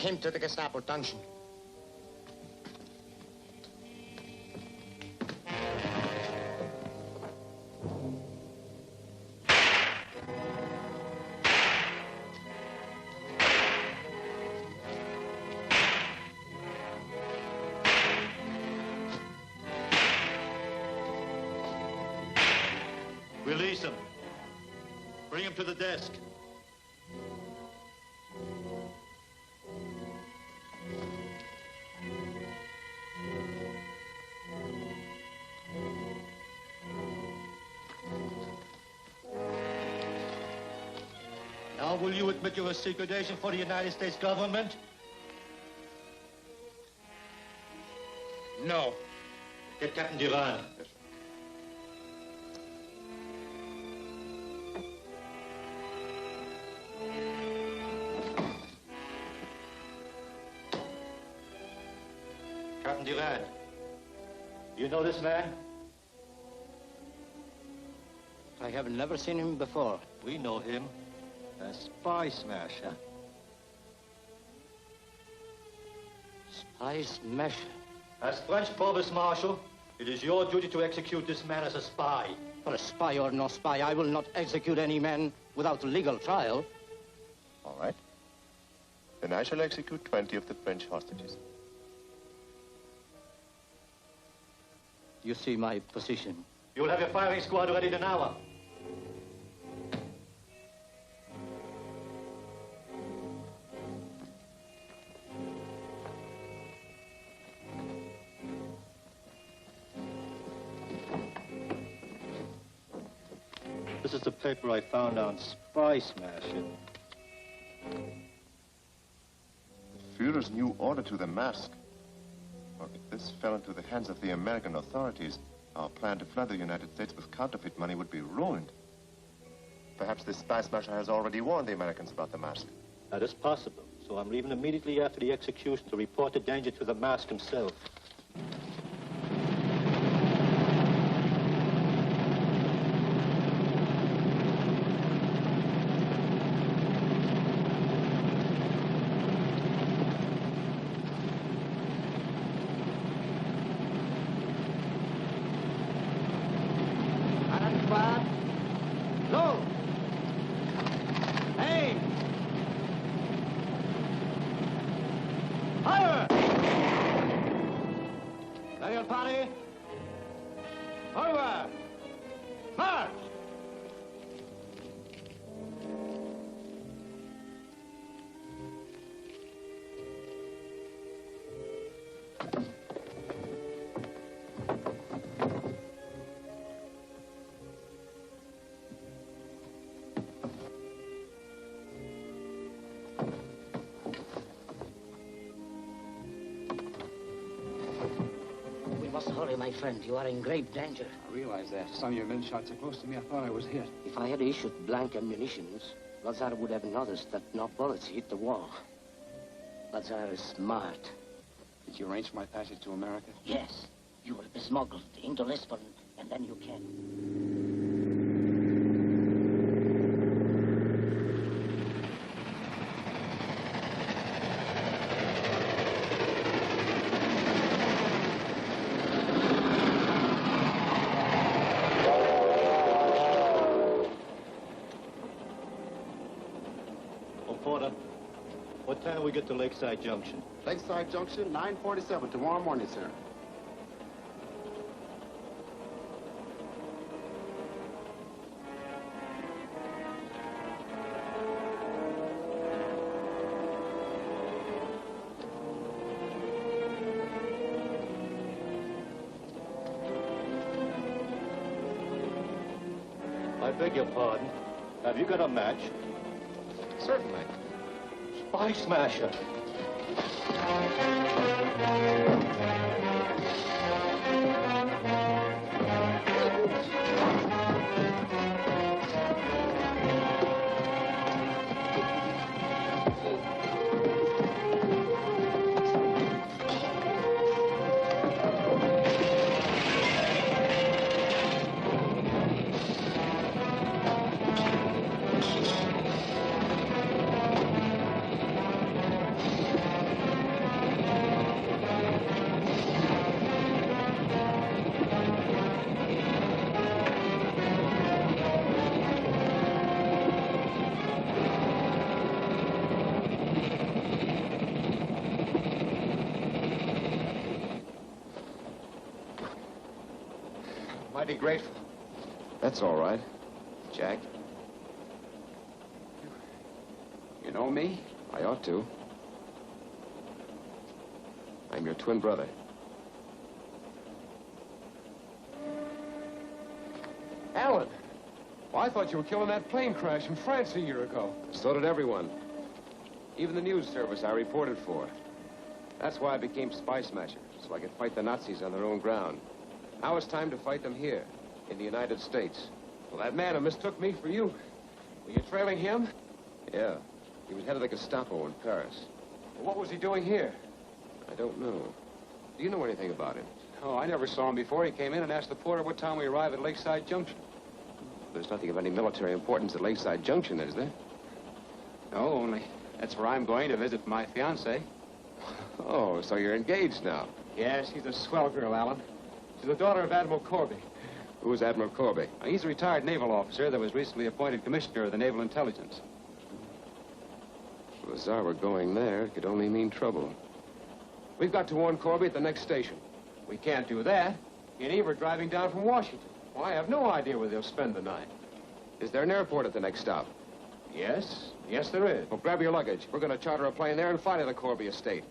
him to the Gestapo dungeon. Release him. Bring him to the desk. Now, will you admit you're a secret agent for the United States government? No. Get Captain Duran. Captain Duran, you know this man? I have never seen him before. We know him as Spy Smasher. Spy Smasher? As French Provost Marshal, it is your duty to execute this man as a spy. For a spy or no spy, I will not execute any man without legal trial. All right. Then I shall execute 20 of the French hostages. You see my position. You'll have your firing squad ready in an hour. This is the paper I found on Spy Smasher. Führer's new order to the mask. Well, if this fell into the hands of the American authorities, our plan to flood the United States with counterfeit money would be ruined. Perhaps this Spy Smasher has already warned the Americans about the mask. That is possible. So I'm leaving immediately after the execution to report the danger to the mask himself. Hurry, my friend. You are in grave danger. I realize that. Some of your men shot so close to me, I thought I was hit. If I had issued blank ammunitions, Lazar would have noticed that no bullets hit the wall. Lazar is smart. Did you arrange for my passage to America? Yes. You will be smuggled into Lisbon, and then you can. What time do we get to Lakeside Junction? Lakeside Junction, 9:47 tomorrow morning, sir. I beg your pardon. Have you got a match? Certainly. Spy Smasher. Mighty grateful. That's all right. Jack? You know me? I ought to. I'm your twin brother. Alan! Well, I thought you were killing that plane crash in France a year ago. So did everyone. Even the news service I reported for. That's why I became Spy Smasher, so I could fight the Nazis on their own ground. Now it's time to fight them here, in the United States. Well, that man who mistook me for you. Were you trailing him? Yeah. He was head of the Gestapo in Paris. Well, what was he doing here? I don't know. Do you know anything about him? Oh, I never saw him before. He came in and asked the porter what time we arrive at Lakeside Junction. There's nothing of any military importance at Lakeside Junction, is there? No, only that's where I'm going to visit my fiancée. Oh, so you're engaged now. Yes, she's a swell girl, Alan. She's the daughter of Admiral Corby. Who's Admiral Corby? He's a retired naval officer that was recently appointed commissioner of the Naval Intelligence. If the Tsar were going there, it could only mean trouble. We've got to warn Corby at the next station. We can't do that. He and Eve are driving down from Washington. Well, I have no idea where they'll spend the night. Is there an airport at the next stop? Yes. Yes, there is. Well, grab your luggage. We're going to charter a plane there and fly to the Corby estate.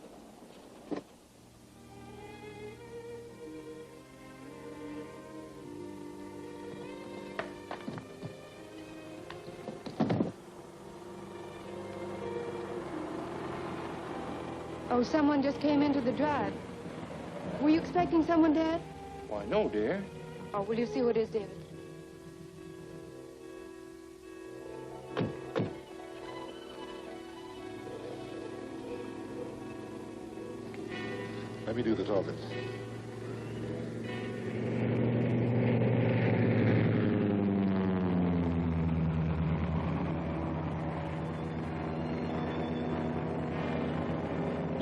Oh, someone just came into the drive. Were you expecting someone, Dad? Why, no, dear. Oh, will you see who it is, David? Let me do the talking.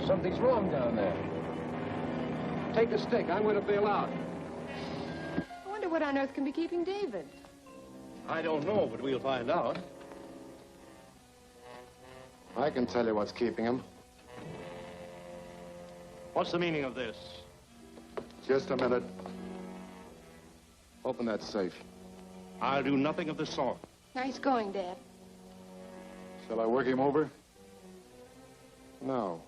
Something's wrong down there. Take the stick. I'm going to bail out. I wonder what on earth can be keeping David. I don't know, but we'll find out. I can tell you what's keeping him. What's the meaning of this? Just a minute. Open that safe. I'll do nothing of the sort. Nice going, Dad. Shall I work him over? No.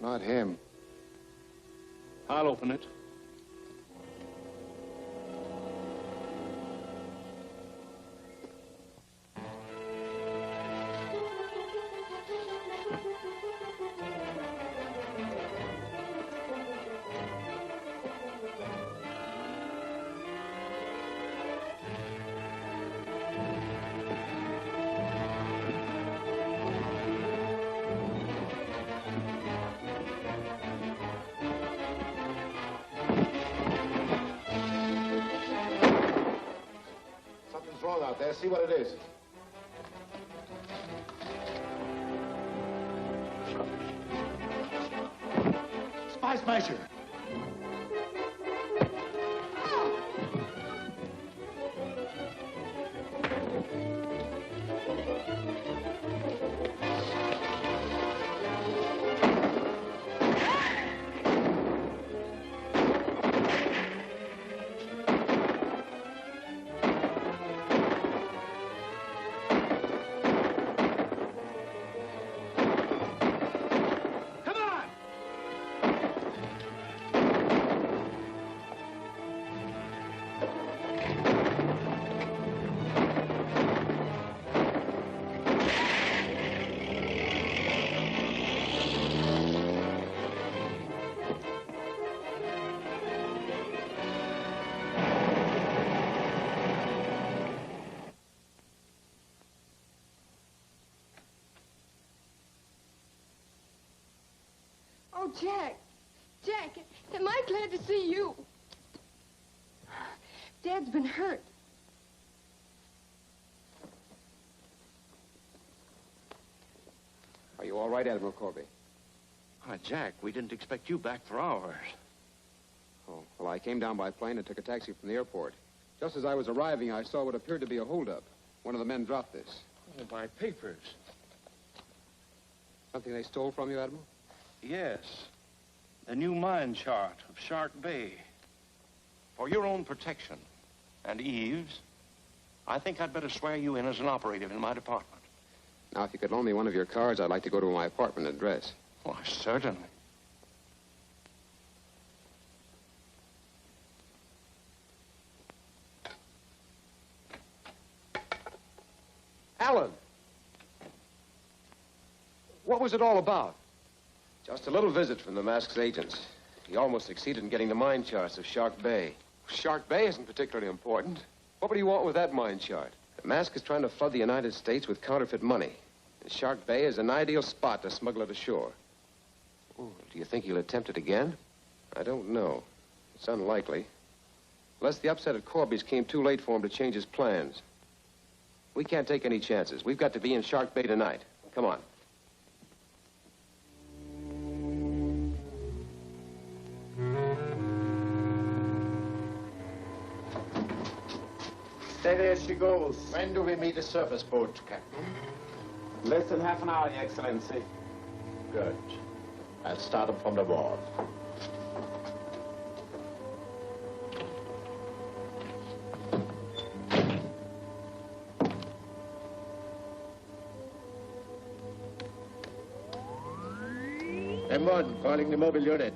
Not him. I'll open it. Wrong out there. See what it is. Spy Smasher! Oh, Jack. Jack, am I glad to see you? Dad's been hurt. Are you all right, Admiral Corby? Jack, we didn't expect you back for hours. Oh, well, I came down by plane and took a taxi from the airport. Just as I was arriving, I saw what appeared to be a holdup. One of the men dropped this. Oh, my papers. Something they stole from you, Admiral? Yes. The new mine chart of Shark Bay. For your own protection and Eve's, I think I'd better swear you in as an operative in my department. Now, if you could loan me one of your cards, I'd like to go to my apartment address. Why, certainly. Alan! What was it all about? Just a little visit from the mask's agents. He almost succeeded in getting the mine charts of Shark Bay. Shark Bay isn't particularly important. What would he want with that mine chart? The mask is trying to flood the United States with counterfeit money. And Shark Bay is an ideal spot to smuggle it ashore. Oh, do you think he'll attempt it again? I don't know. It's unlikely. Unless the upset at Corby's came too late for him to change his plans. We can't take any chances. We've got to be in Shark Bay tonight. Come on. Steady as she goes. When do we meet the surface boat, Captain? Less than half an hour, Your Excellency. Good. I'll start them from the wall. M1, calling the mobile unit.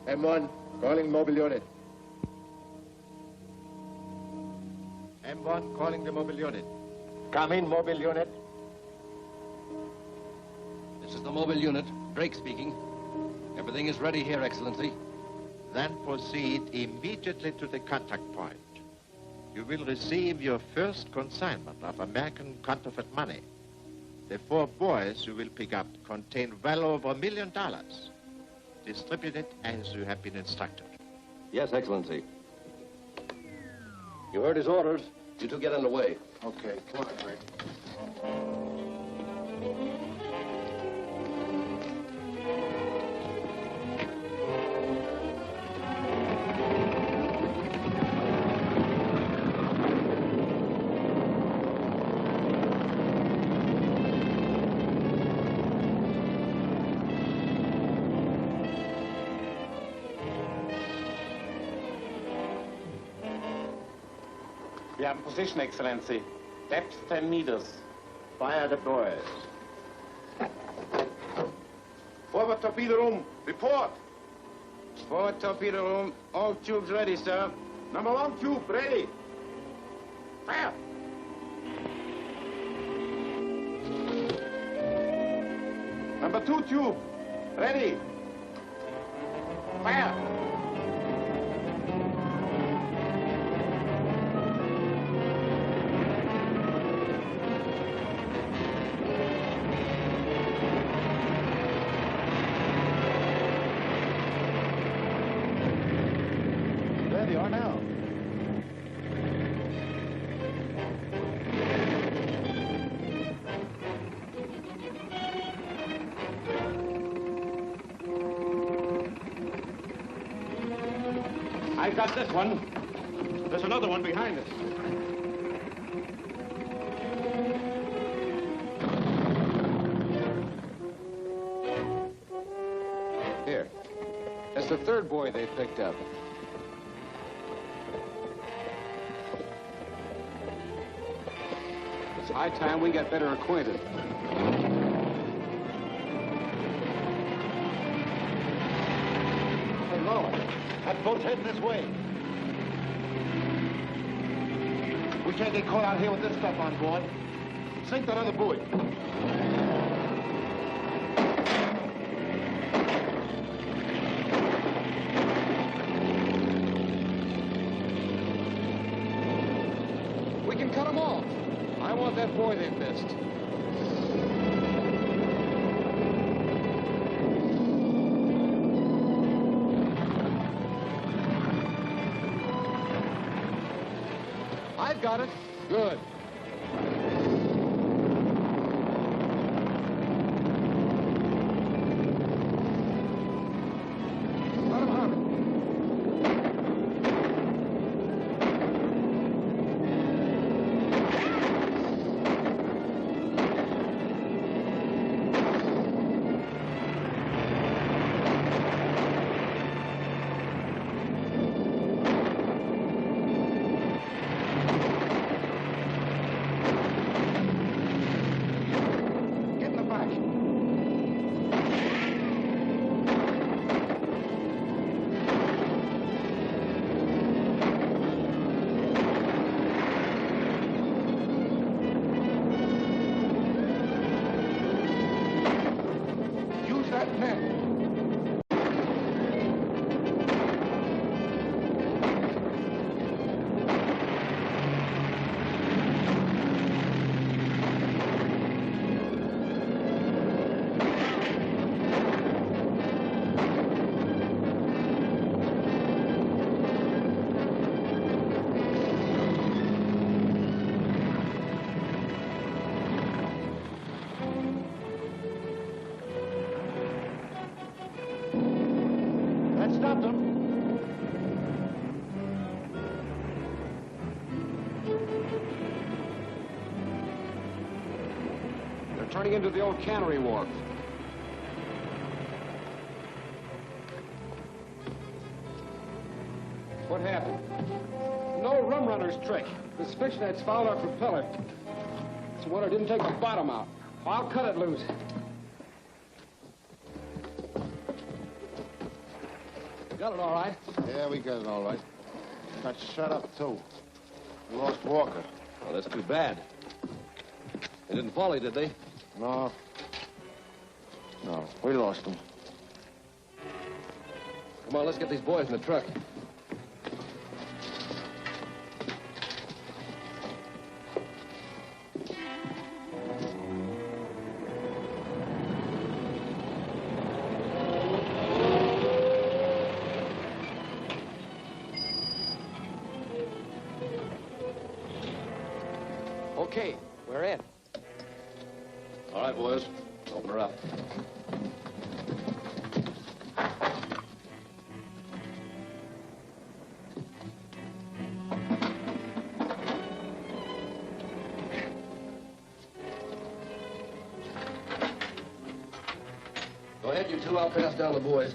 M1, calling mobile unit. M1, calling the mobile unit. Come in, mobile unit. This is the mobile unit. Drake speaking. Everything is ready here, Excellency. Then proceed immediately to the contact point. You will receive your first consignment of American counterfeit money. The 4 boys you will pick up contain well over $1 million. Distribute it as you have been instructed. Yes, Excellency. You heard his orders. You two get underway. Okay, come on, Drake. We have a position, Excellency. Depth 10 meters. Fire the boys. Forward torpedo room, report. Forward torpedo room. All tubes ready, sir. Number 1 tube, ready. Fire! Number 2 tube, ready. Fire! There they are now. I got this one. There's another one behind us. Here. That's the 3rd boy they picked up. It's high time we get better acquainted. Hey, Lord, that boat's heading this way. We can't get caught out here with this stuff on board. Sink that other buoy. We can cut them off. I want that boy they missed. I've got it. Good. Let him have it. got them? They're turning into the old cannery wharf. What happened? No rum runner's trick. This fishnet's fouled our propeller. It's a wonder it didn't take the bottom out. I'll cut it loose. Got it all right? Yeah, we got it all right. Got shut up, too. We lost Walker. Well, that's too bad. They didn't volley, did they? No. No, we lost him. Come on, let's get these boys in the truck. Okay, we're in. All right, boys. Open her up. Go ahead, you two. I'll pass down the boys.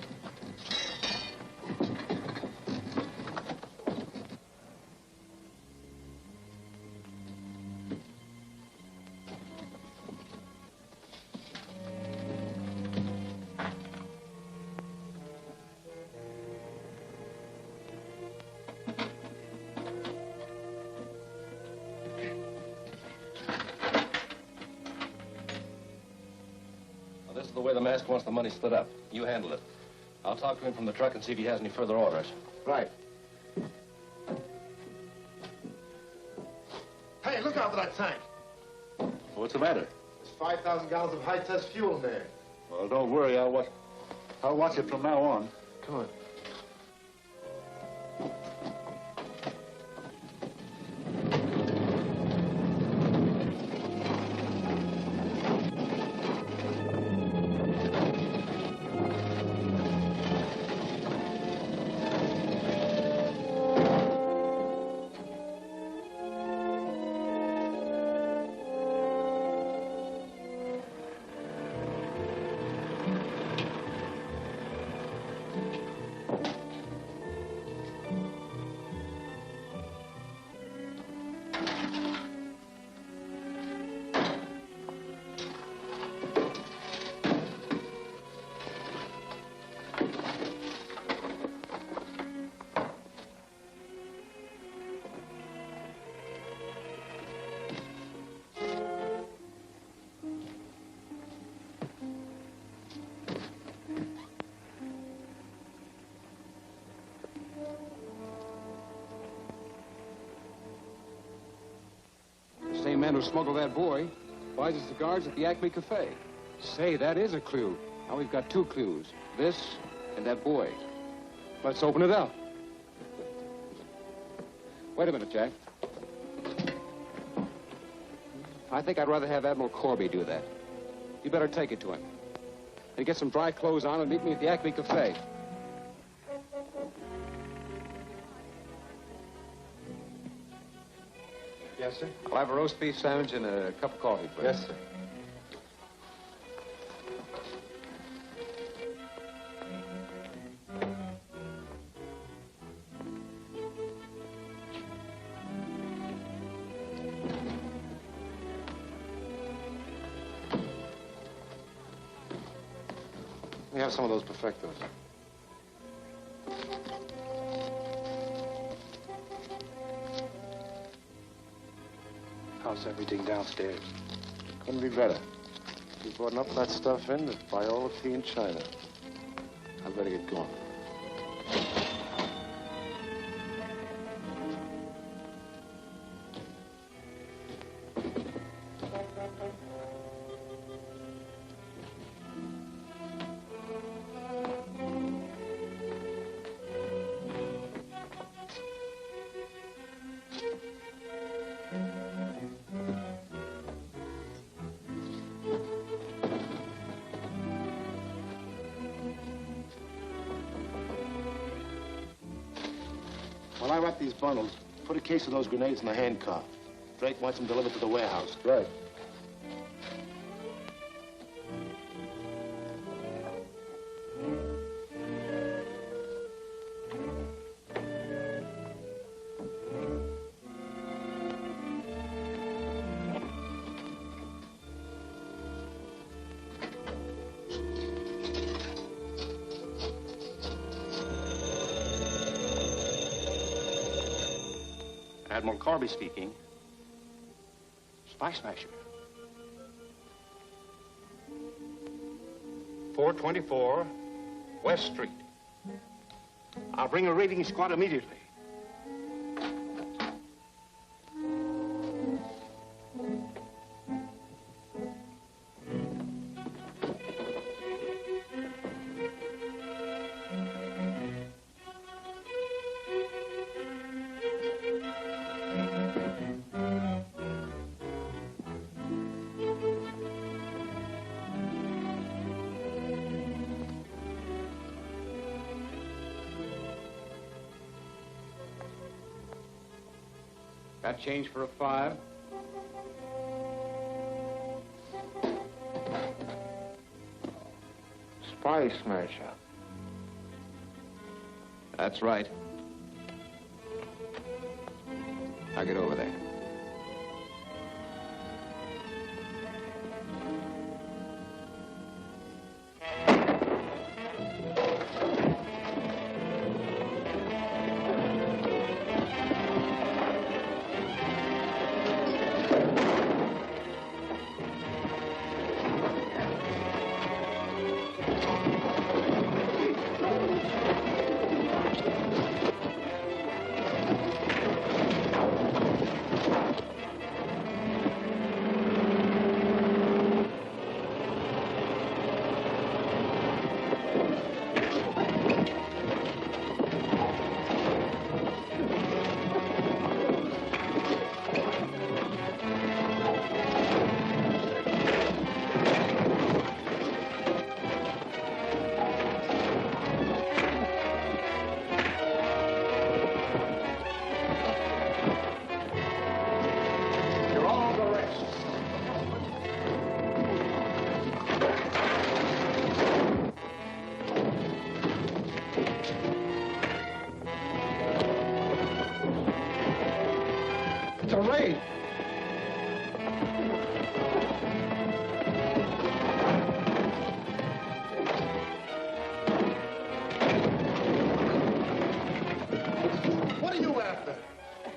This is the way the mask wants the money split up. You handle it. I'll talk to him from the truck and see if he has any further orders. Right. Hey, look out for that tank. What's the matter? There's 5,000 gallons of high-test fuel in there. Well, don't worry. I'll watch it from now on. Come on. Same man who smuggled that boy buys his cigars at the Acme Cafe. Say, that is a clue. Now we've got two clues. This and that boy. Let's open it up. Wait a minute, Jack. I think I'd rather have Admiral Corby do that. You better take it to him. And get some dry clothes on and meet me at the Acme Cafe. Yes, sir? I'll have a roast beef sandwich and a cup of coffee, please. Yes, sir. We have some of those perfectos. How's everything downstairs? Couldn't be better. We brought enough of that stuff in to buy all the tea in China. I better get going. Fire up these bundles. Put a case of those grenades in the handcuff. Drake wants them delivered to the warehouse. Right. Admiral Corby speaking. Spy Smasher. 424 West Street. I'll bring a raiding squad immediately. Got change for a 5? Spy Smasher. That's right. I'll get over there.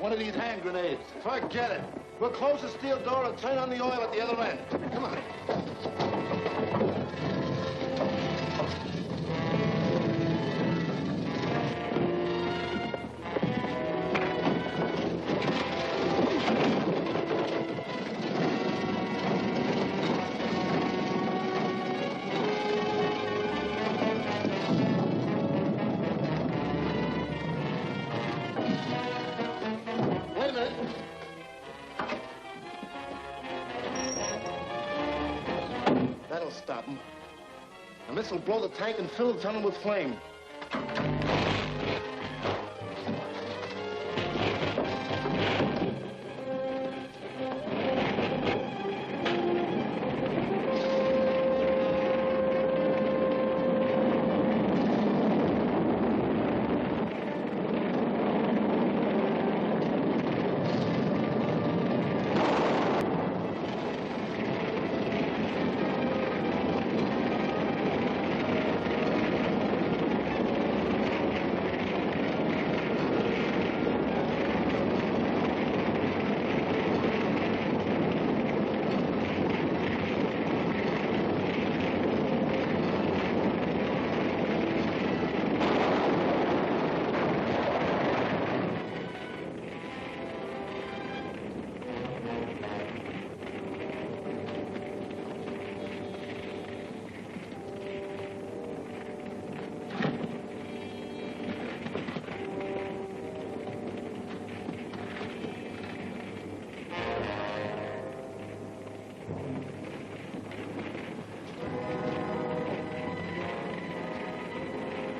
One of these hand grenades. Forget it. We'll close the steel door and turn on the oil at the other end. Come on. Stop them. And this will blow the tank and fill the tunnel with flame.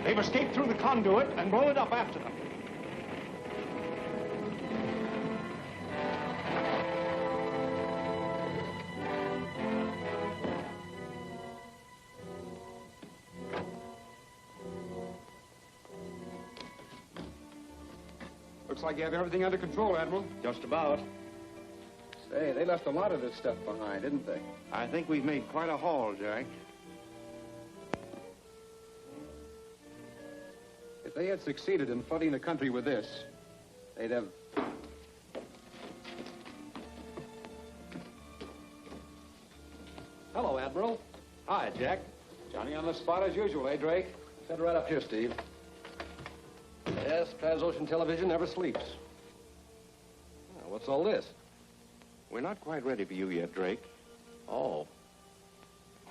They've escaped through the conduit and blown it up after them. Looks like you have everything under control, Admiral. Just about. Say, they left a lot of this stuff behind, didn't they? I think we've made quite a haul, Jack. If they had succeeded in flooding the country with this, they'd have... Hello, Admiral. Hi, Jack. Johnny on the spot as usual, eh, Drake? Set right up here, Steve. Yes, Transocean Television never sleeps. Now, what's all this? We're not quite ready for you yet, Drake. Oh.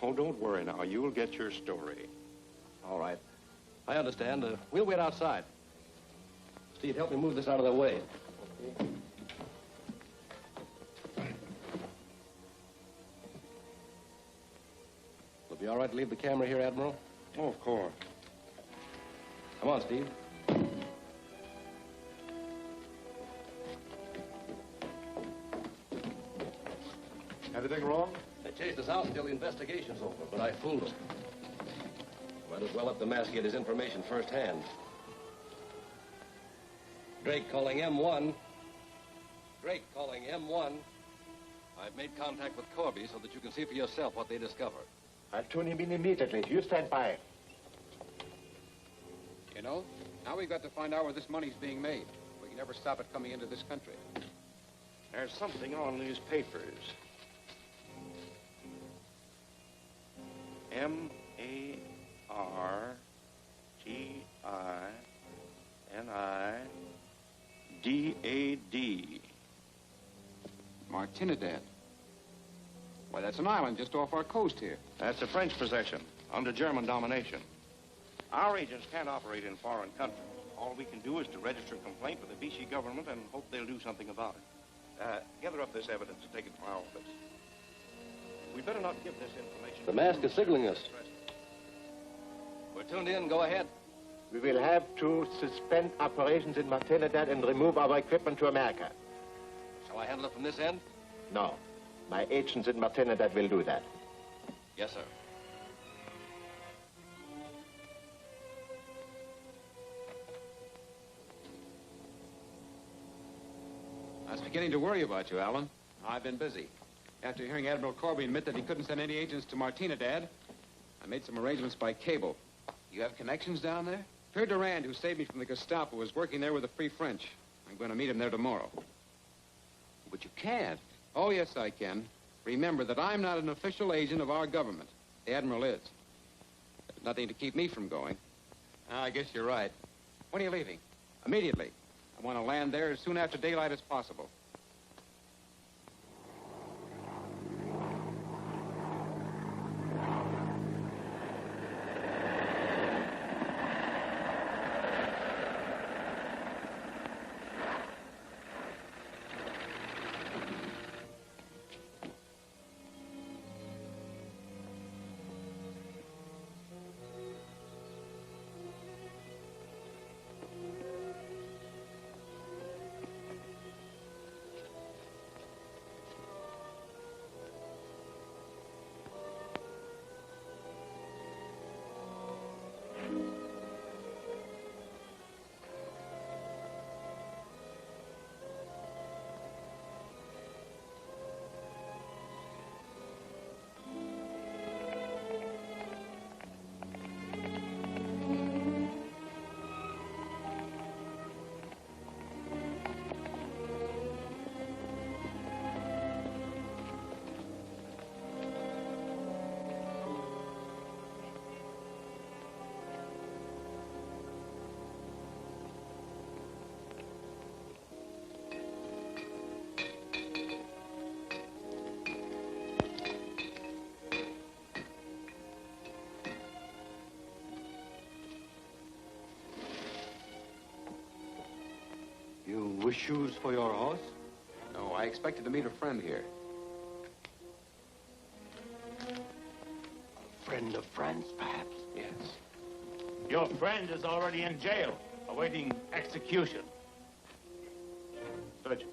Oh, don't worry now. You'll get your story. All right. I understand. We'll wait outside. Steve, help me move this out of their way. Okay. Will it be all right to leave the camera here, Admiral? Oh, of course. Come on, Steve. Anything wrong? They chased us out until the investigation's over, but I fooled them. Might as well let the mask get his information firsthand. Drake calling M1. Drake calling M1. I've made contact with Corby so that you can see for yourself what they discover. I'll tune him in immediately. You stand by. You know, now we've got to find out where this money's being made. We can never stop it coming into this country. There's something on these papers. M-A-R-G-I-N-I-D-A-D. Martinidad. Why, that's an island just off our coast here. That's a French possession, under German domination. Our agents can't operate in foreign countries. All we can do is to register a complaint with the Vichy government and hope they'll do something about it. Gather up this evidence and take it to my office. We'd better not give this information. The mask is signaling us. We're tuned in. Go ahead. We will have to suspend operations in Martinidad and remove our equipment to America. Shall I handle it from this end? No. My agents in Martinidad will do that. Yes, sir. I was beginning to worry about you, Alan. I've been busy. After hearing Admiral Corby admit that he couldn't send any agents to Martinidad, I made some arrangements by cable. You have connections down there? Pierre Durand, who saved me from the Gestapo, is working there with the Free French. I'm going to meet him there tomorrow. But you can't. Oh, yes, I can. Remember that I'm not an official agent of our government. The Admiral is. There's nothing to keep me from going. I guess you're right. When are you leaving? Immediately. I want to land there as soon after daylight as possible. With shoes for your horse? No, I expected to meet a friend here. A friend of France, perhaps? Yes. Your friend is already in jail, awaiting execution. Search him.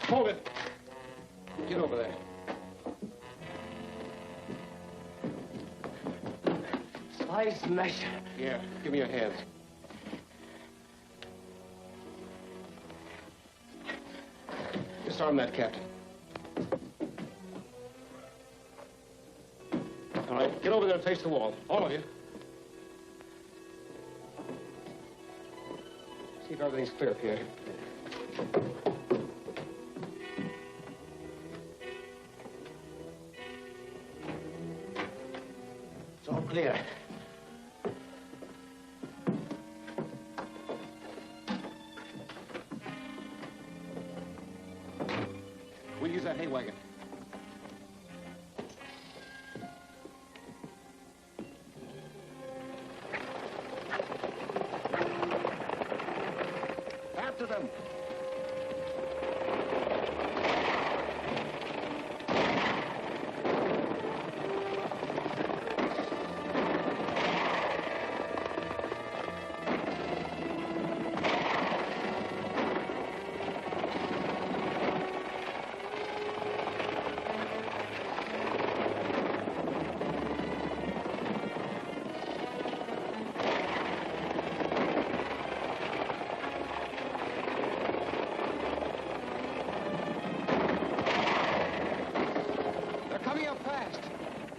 Hold it. Get over there. Spy smasher. Yeah, give me your hands. Disarm that, Captain. All right, get over there and face the wall. All of you. See if everything's clear up here. It's all clear. We'll use that hay wagon. After them.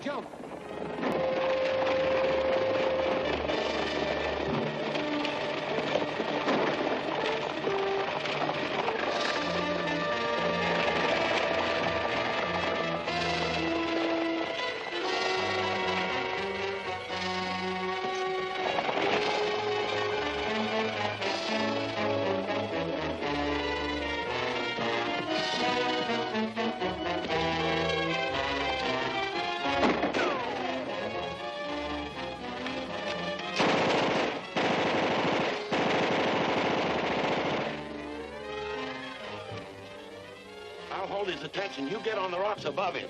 Jump! Hold his attention. You get on the rocks above him.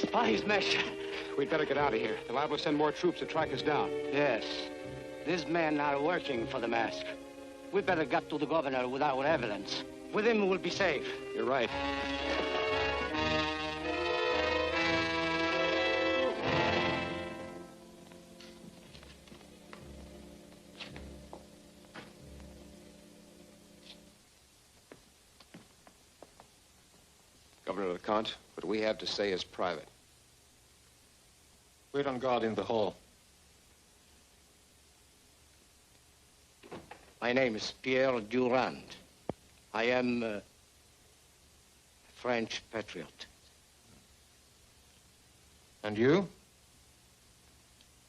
Spies, Mesh. We'd better get out of here. They're liable to send more troops to track us down. Yes. These men are working for the mask. We better get to the governor with our evidence. With him, we'll be safe. You're right. Governor LeConte, what we have to say is private. Wait on guard in the hall. My name is Pierre Durand. I am a French patriot. And you?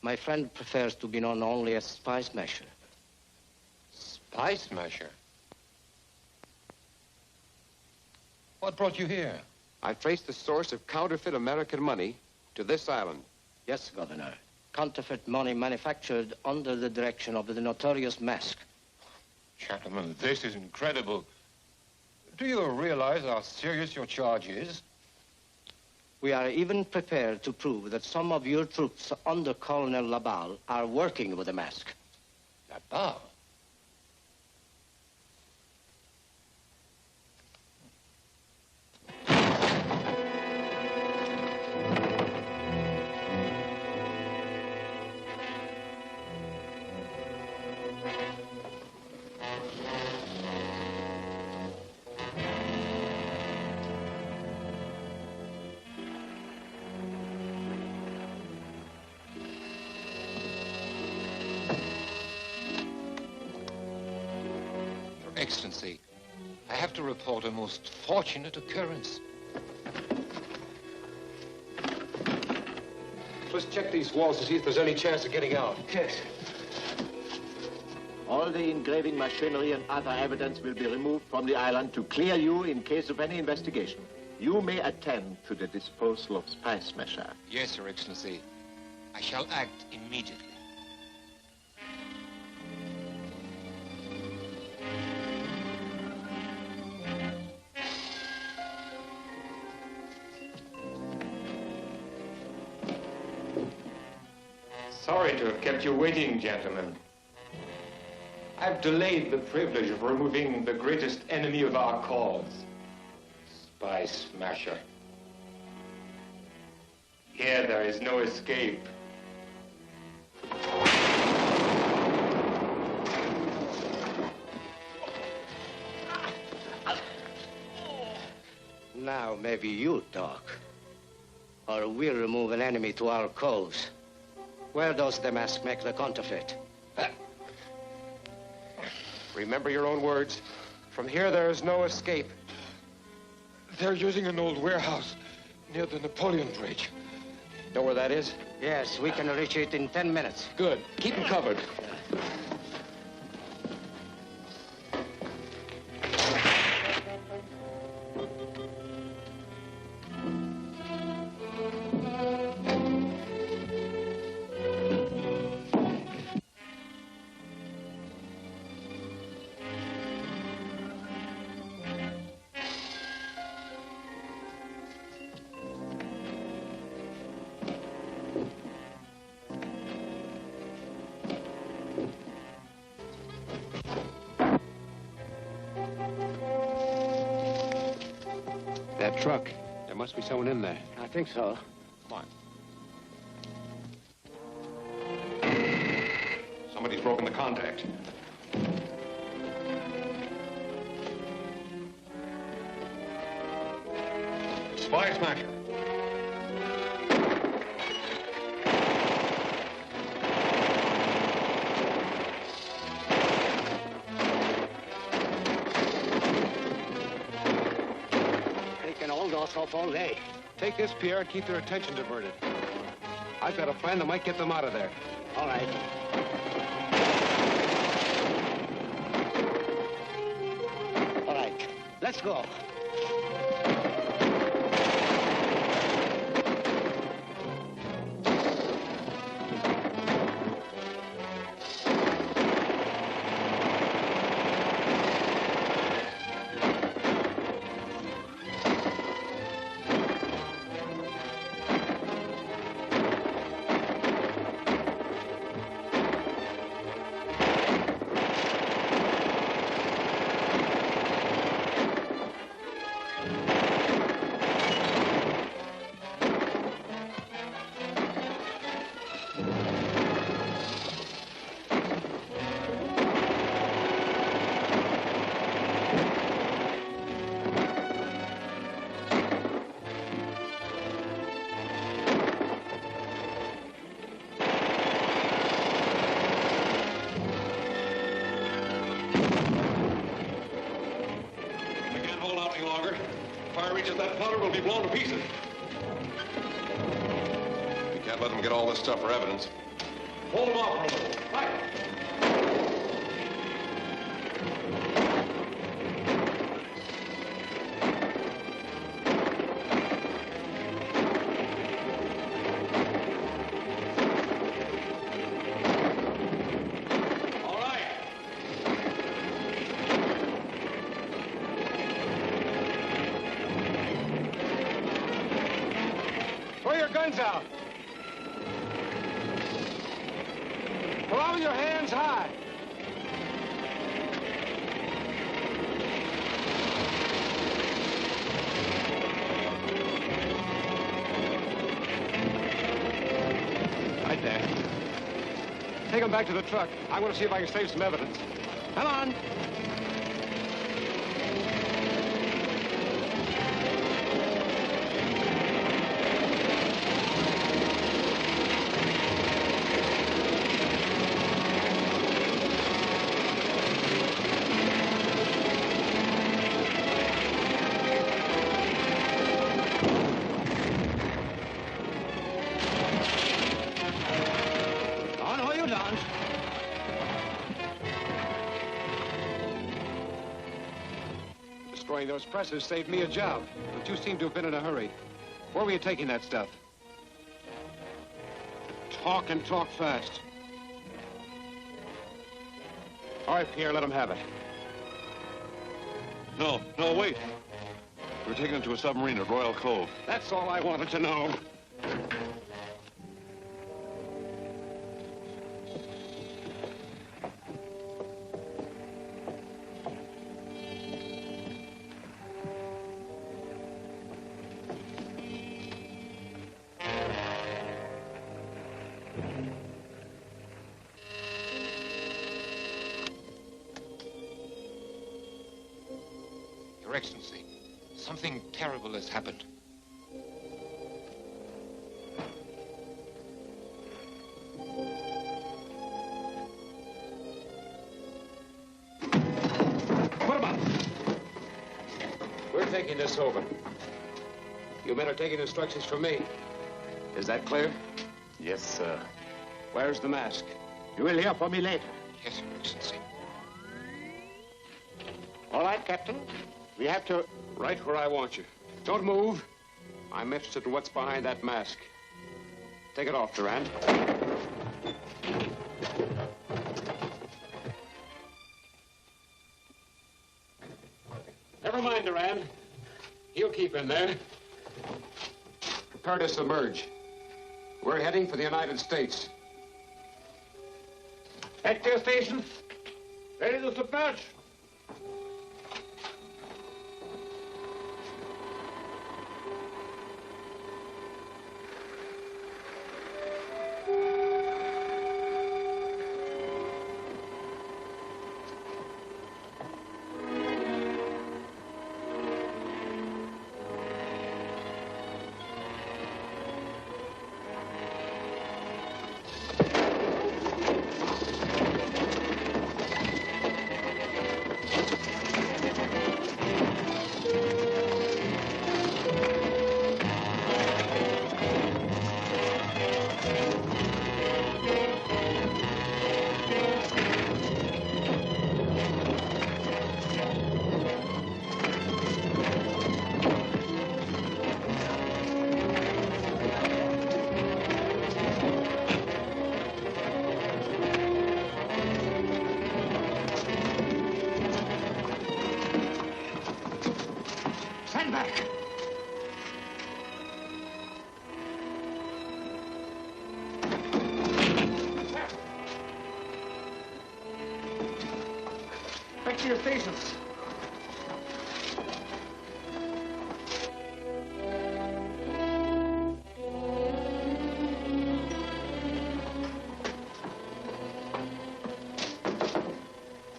My friend prefers to be known only as Spy Smasher. Spy Smasher? What brought you here? I traced the source of counterfeit American money to this island. Yes, Governor. Counterfeit money manufactured under the direction of the notorious Mask. Gentlemen, this is incredible. Do you realize how serious your charge is? We are even prepared to prove that some of your troops under Colonel Laballe are working with the Mask. Laballe? Excellency, I have to report a most fortunate occurrence. Let's check these walls to see if there's any chance of getting out. Yes. All the engraving machinery and other evidence will be removed from the island to clear you in case of any investigation. You may attend to the disposal of Spy Smasher. Yes, Your Excellency. I shall act immediately. Sorry to have kept you waiting, gentlemen. I've delayed the privilege of removing the greatest enemy of our cause, Spy Smasher. Here there is no escape. Now maybe you talk. Or we'll remove an enemy to our cause. Where does the Mask make the counterfeit? Remember your own words. From here, there is no escape. They're using an old warehouse near the Napoleon Bridge. Know where that is? Yes, we can reach it in 10 minutes. Good. Keep them covered. That truck. There must be someone in there. I think so. Come on. Somebody's broken the contact. Spy Smasher. Off all day. Take this, Pierre, and keep their attention diverted. I've got a plan that might get them out of there. All right. All right. Let's go. fire reaches that powder, we'll be blown to pieces. We can't let them get all this stuff for evidence. Hold them off for a little. Fire! Out. Throw your hands high. Right there. Take them back to the truck. I want to see if I can save some evidence. Come on. Destroying those presses saved me a job, but you seem to have been in a hurry. Where were you taking that stuff? Talk and talk fast. All right, Pierre, let him have it. No, wait. We're taking it to a submarine at Royal Cove. That's all I wanted to know. Your Excellency, something terrible has happened. What about it? We're taking this over. You men are taking instructions from me. Is that clear? Yes, sir. Where's the mask? You will hear from me later. Yes, Your Excellency. All right, Captain. We have to... Right where I want you. Don't move. I'm interested in what's behind that mask. Take it off, Durand. Never mind, Durand. He'll keep in there. Prepare to submerge. We're heading for the United States. Back to your station. Ready to submerge. Back to your stations.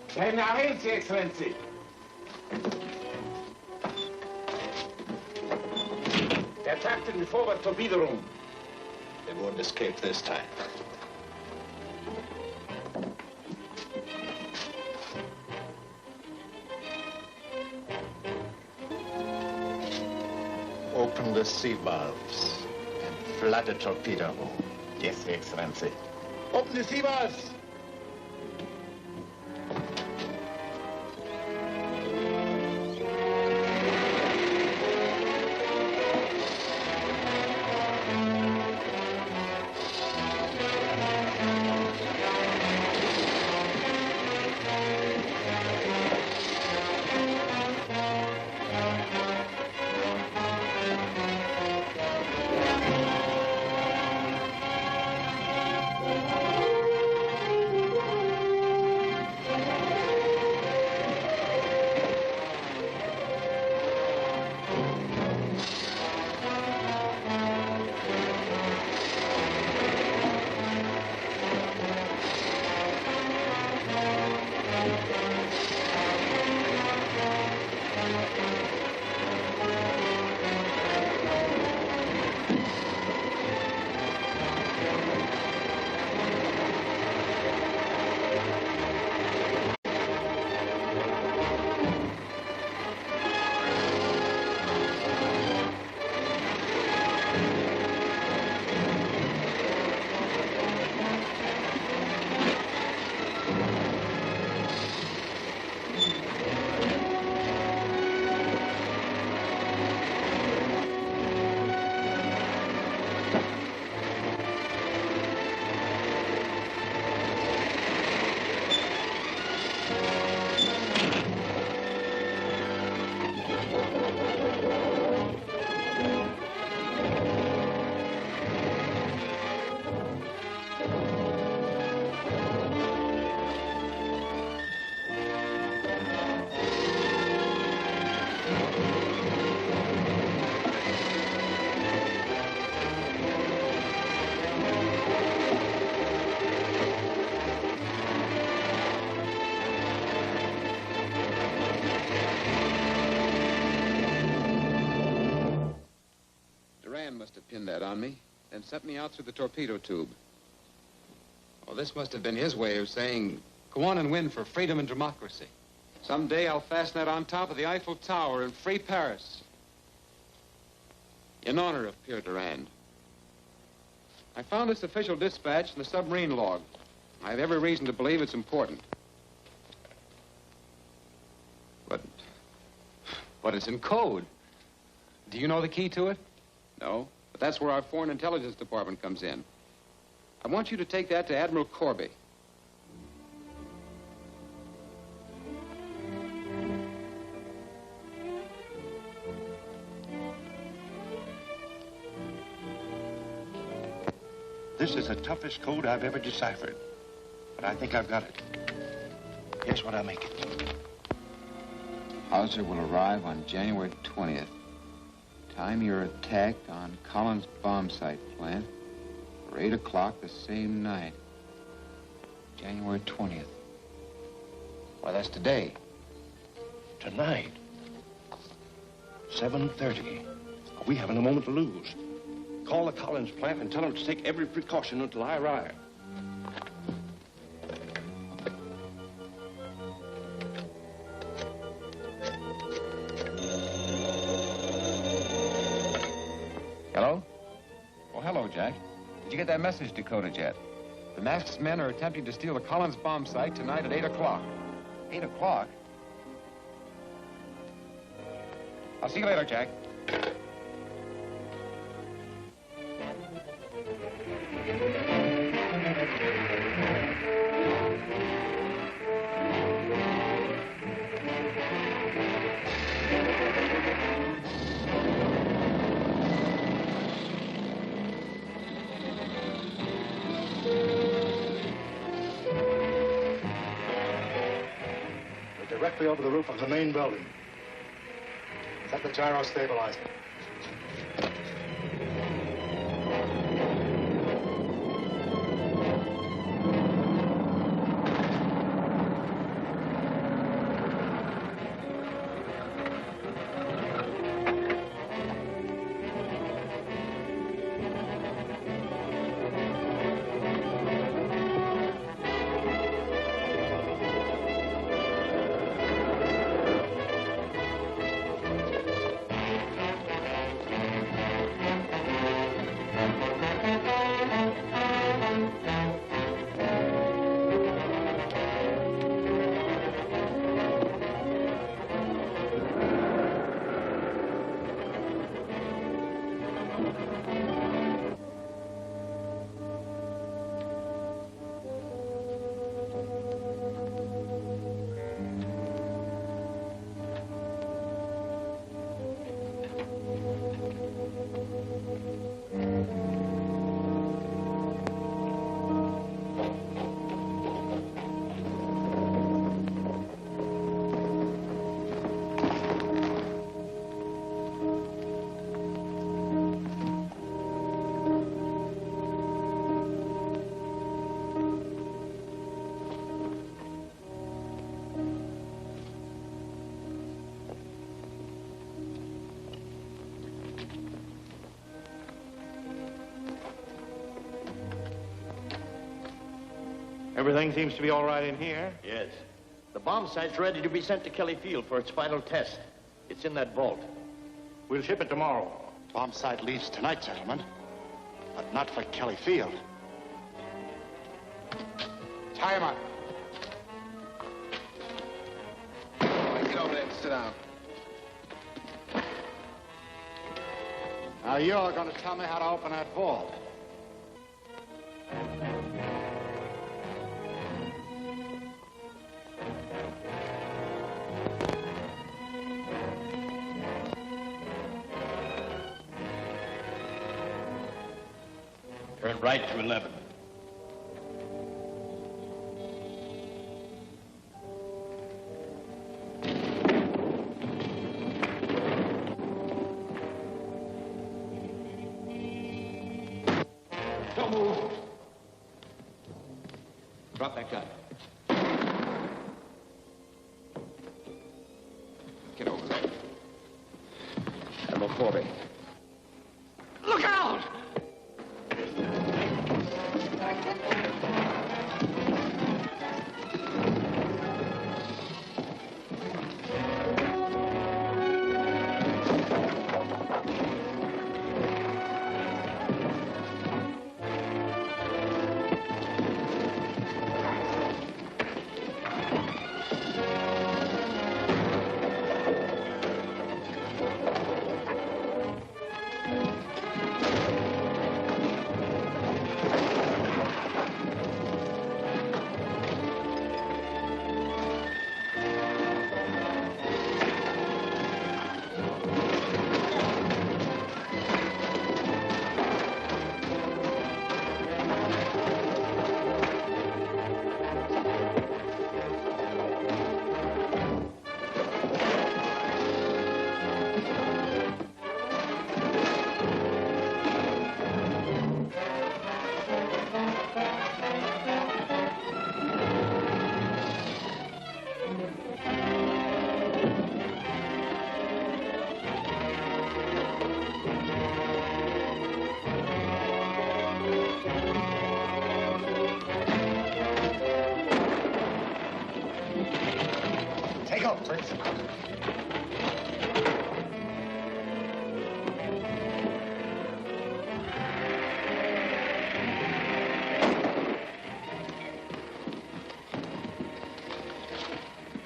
Keine Agency, Excellency. Der attacked in the forward torpedo room. They won't escape this time. Open the sea valves and flood the torpedo. Yes, Excellency. Open the sea valves. Must have pinned that on me and sent me out through the torpedo tube. Well, this must have been his way of saying, go on and win for freedom and democracy. Someday I'll fasten that on top of the Eiffel Tower in free Paris. In honor of Pierre Durand. I found this official dispatch in the submarine log. I have every reason to believe it's important. But it's in code. Do you know the key to it? No, but that's where our Foreign Intelligence Department comes in. I want you to take that to Admiral Corby. This is the toughest code I've ever deciphered. But I think I've got it. Here's what I'll make it. Hauser will arrive on January 20th. Time you're attacked on Collins bomb site plant for 8 o'clock the same night. January 20th. Why, that's today. Tonight. 7:30. We haven't a moment to lose. Call the Collins plant and tell them to take every precaution until I arrive. Hello? Oh, hello, Jack. Did you get that message decoded yet? The masked men are attempting to steal the Collins bomb site tonight at 8 o'clock. 8 o'clock? I'll see you later, Jack. Directly over the roof of the main building. Set the gyro stabilizer. Everything seems to be all right in here. Yes. The bomb site's ready to be sent to Kelly Field for its final test. It's in that vault. We'll ship it tomorrow. Bomb site leaves tonight, gentlemen. But not for Kelly Field. Tie him up. All right, get over there and sit down. Now, you're going to tell me how to open that vault. Turn right to 11. Don't move. Drop that gun. Get over there. Admiral Corby. Look out!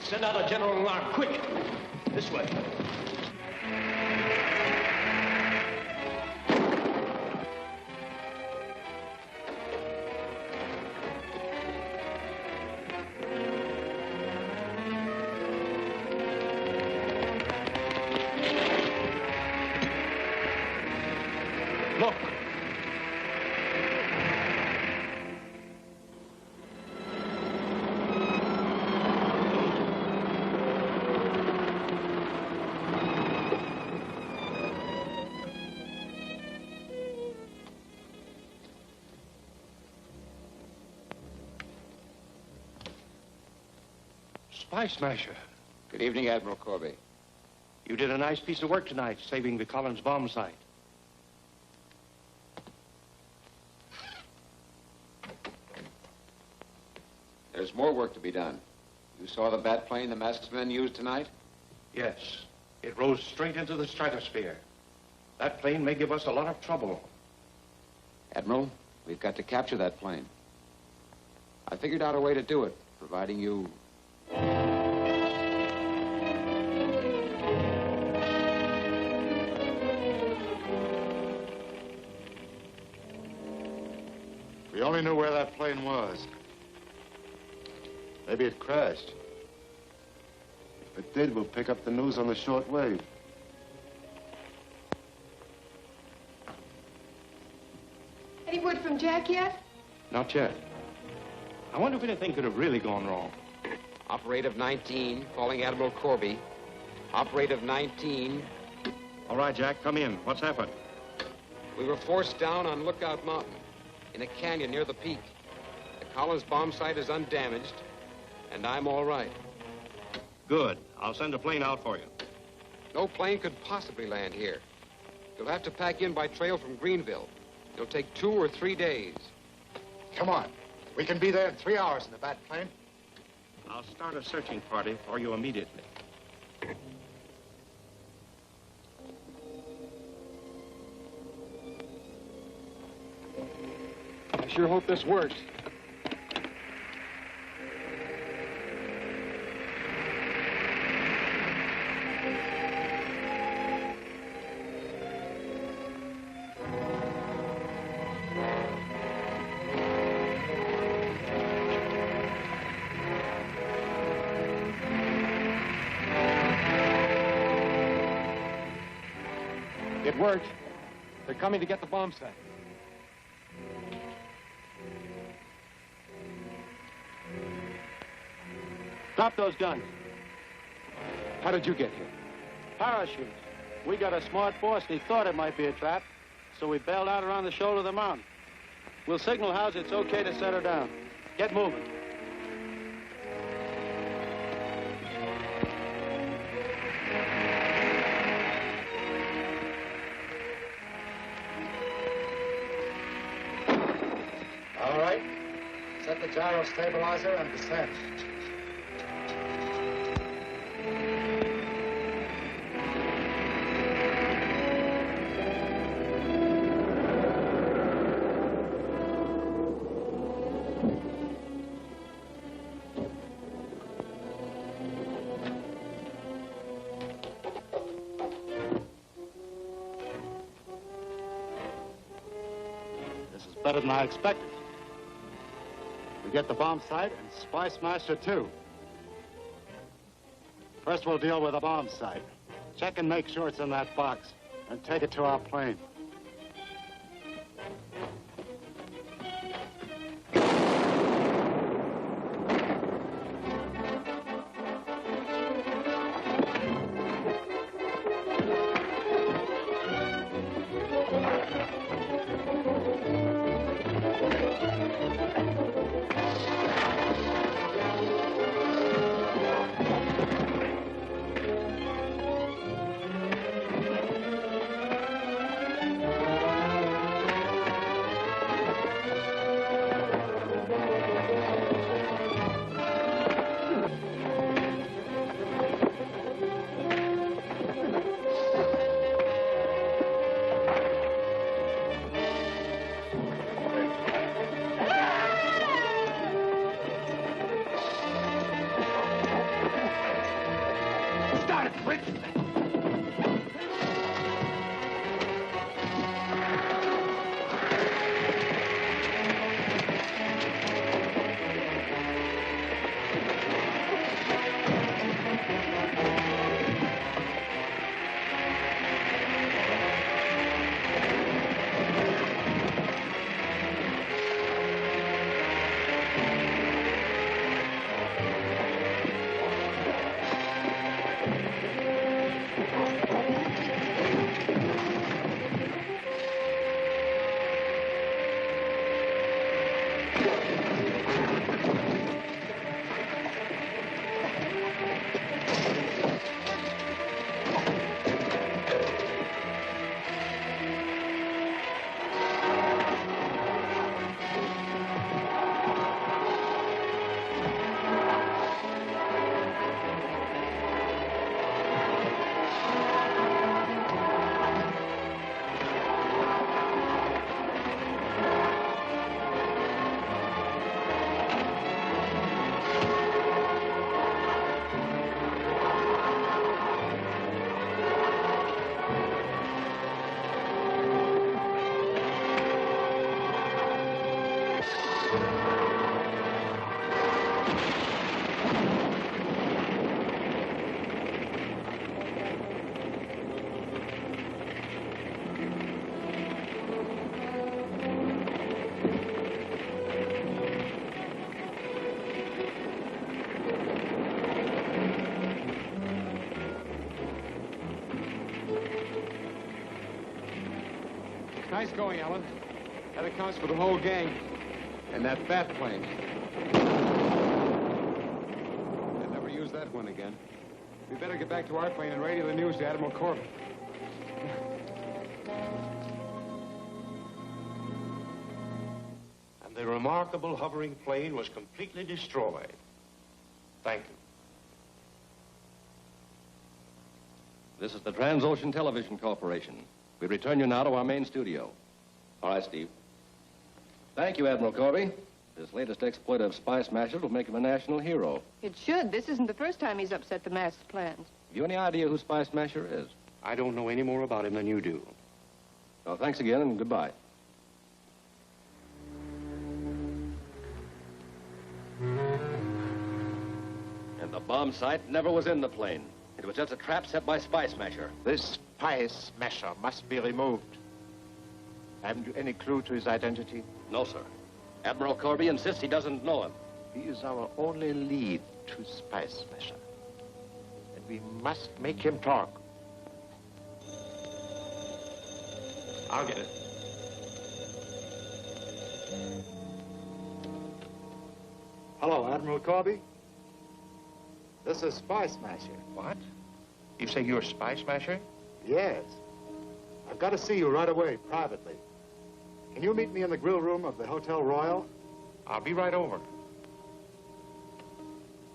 Send out a general alarm, quick. This way. Look. Spy Smasher. Good evening, Admiral Corby. You did a nice piece of work tonight, saving the Collins bomb site. There's more work to be done. You saw the bat plane the masked men used tonight? Yes. It rose straight into the stratosphere. That plane may give us a lot of trouble. Admiral, we've got to capture that plane. I figured out a way to do it, providing you... We only knew where that plane was. Maybe it crashed. If it did, we'll pick up the news on the short wave. Any word from Jack yet? Not yet. I wonder if anything could have really gone wrong. Operative 19, calling Admiral Corby. Operative 19. All right, Jack, come in. What's happened? We were forced down on Lookout Mountain, in a canyon near the peak. The Collins bomb site is undamaged, and I'm all right. Good. I'll send a plane out for you. No plane could possibly land here. You'll have to pack in by trail from Greenville. It'll take 2 or 3 days. Come on. We can be there in 3 hours in the bat plane. I'll start a searching party for you immediately. I sure hope this works. It worked. They're coming to get the bomb set. Drop those guns. How did you get here? Parachutes. We got a smart boss, and he thought it might be a trap, so we bailed out around the shoulder of the mountain. We'll signal House it's okay to set her down. Get moving. All right. Set the gyro stabilizer and descend. Better than I expected. We get the bomb sight and Spy Smasher, too. First, we'll deal with the bomb sight. Check and make sure it's in that box, and take it to our plane. Nice going, Alan. That accounts for the whole gang. And that bat plane. They'll never use that one again. We better get back to our plane and radio the news to Admiral Corbin. And the remarkable hovering plane was completely destroyed. Thank you. This is the Transocean Television Corporation. We return you now to our main studio. All right, Steve. Thank you, Admiral Corby. This latest exploit of Spy Smasher will make him a national hero. It should. This isn't the first time he's upset the master's plans. Have you any idea who Spy Smasher is? I don't know any more about him than you do. Well, thanks again and goodbye. And the bomb sight never was in the plane. It was just a trap set by Spy Smasher. This Spy Smasher must be removed. Haven't you any clue to his identity? No, sir. Admiral Corby insists he doesn't know him. He is our only lead to Spy Smasher. And we must make him talk. I'll get it. Hello, Admiral Corby. This is Spy Smasher. What? You say you're Spy Smasher? Yes. I've got to see you right away, privately. Can you meet me in the grill room of the Hotel Royal? I'll be right over.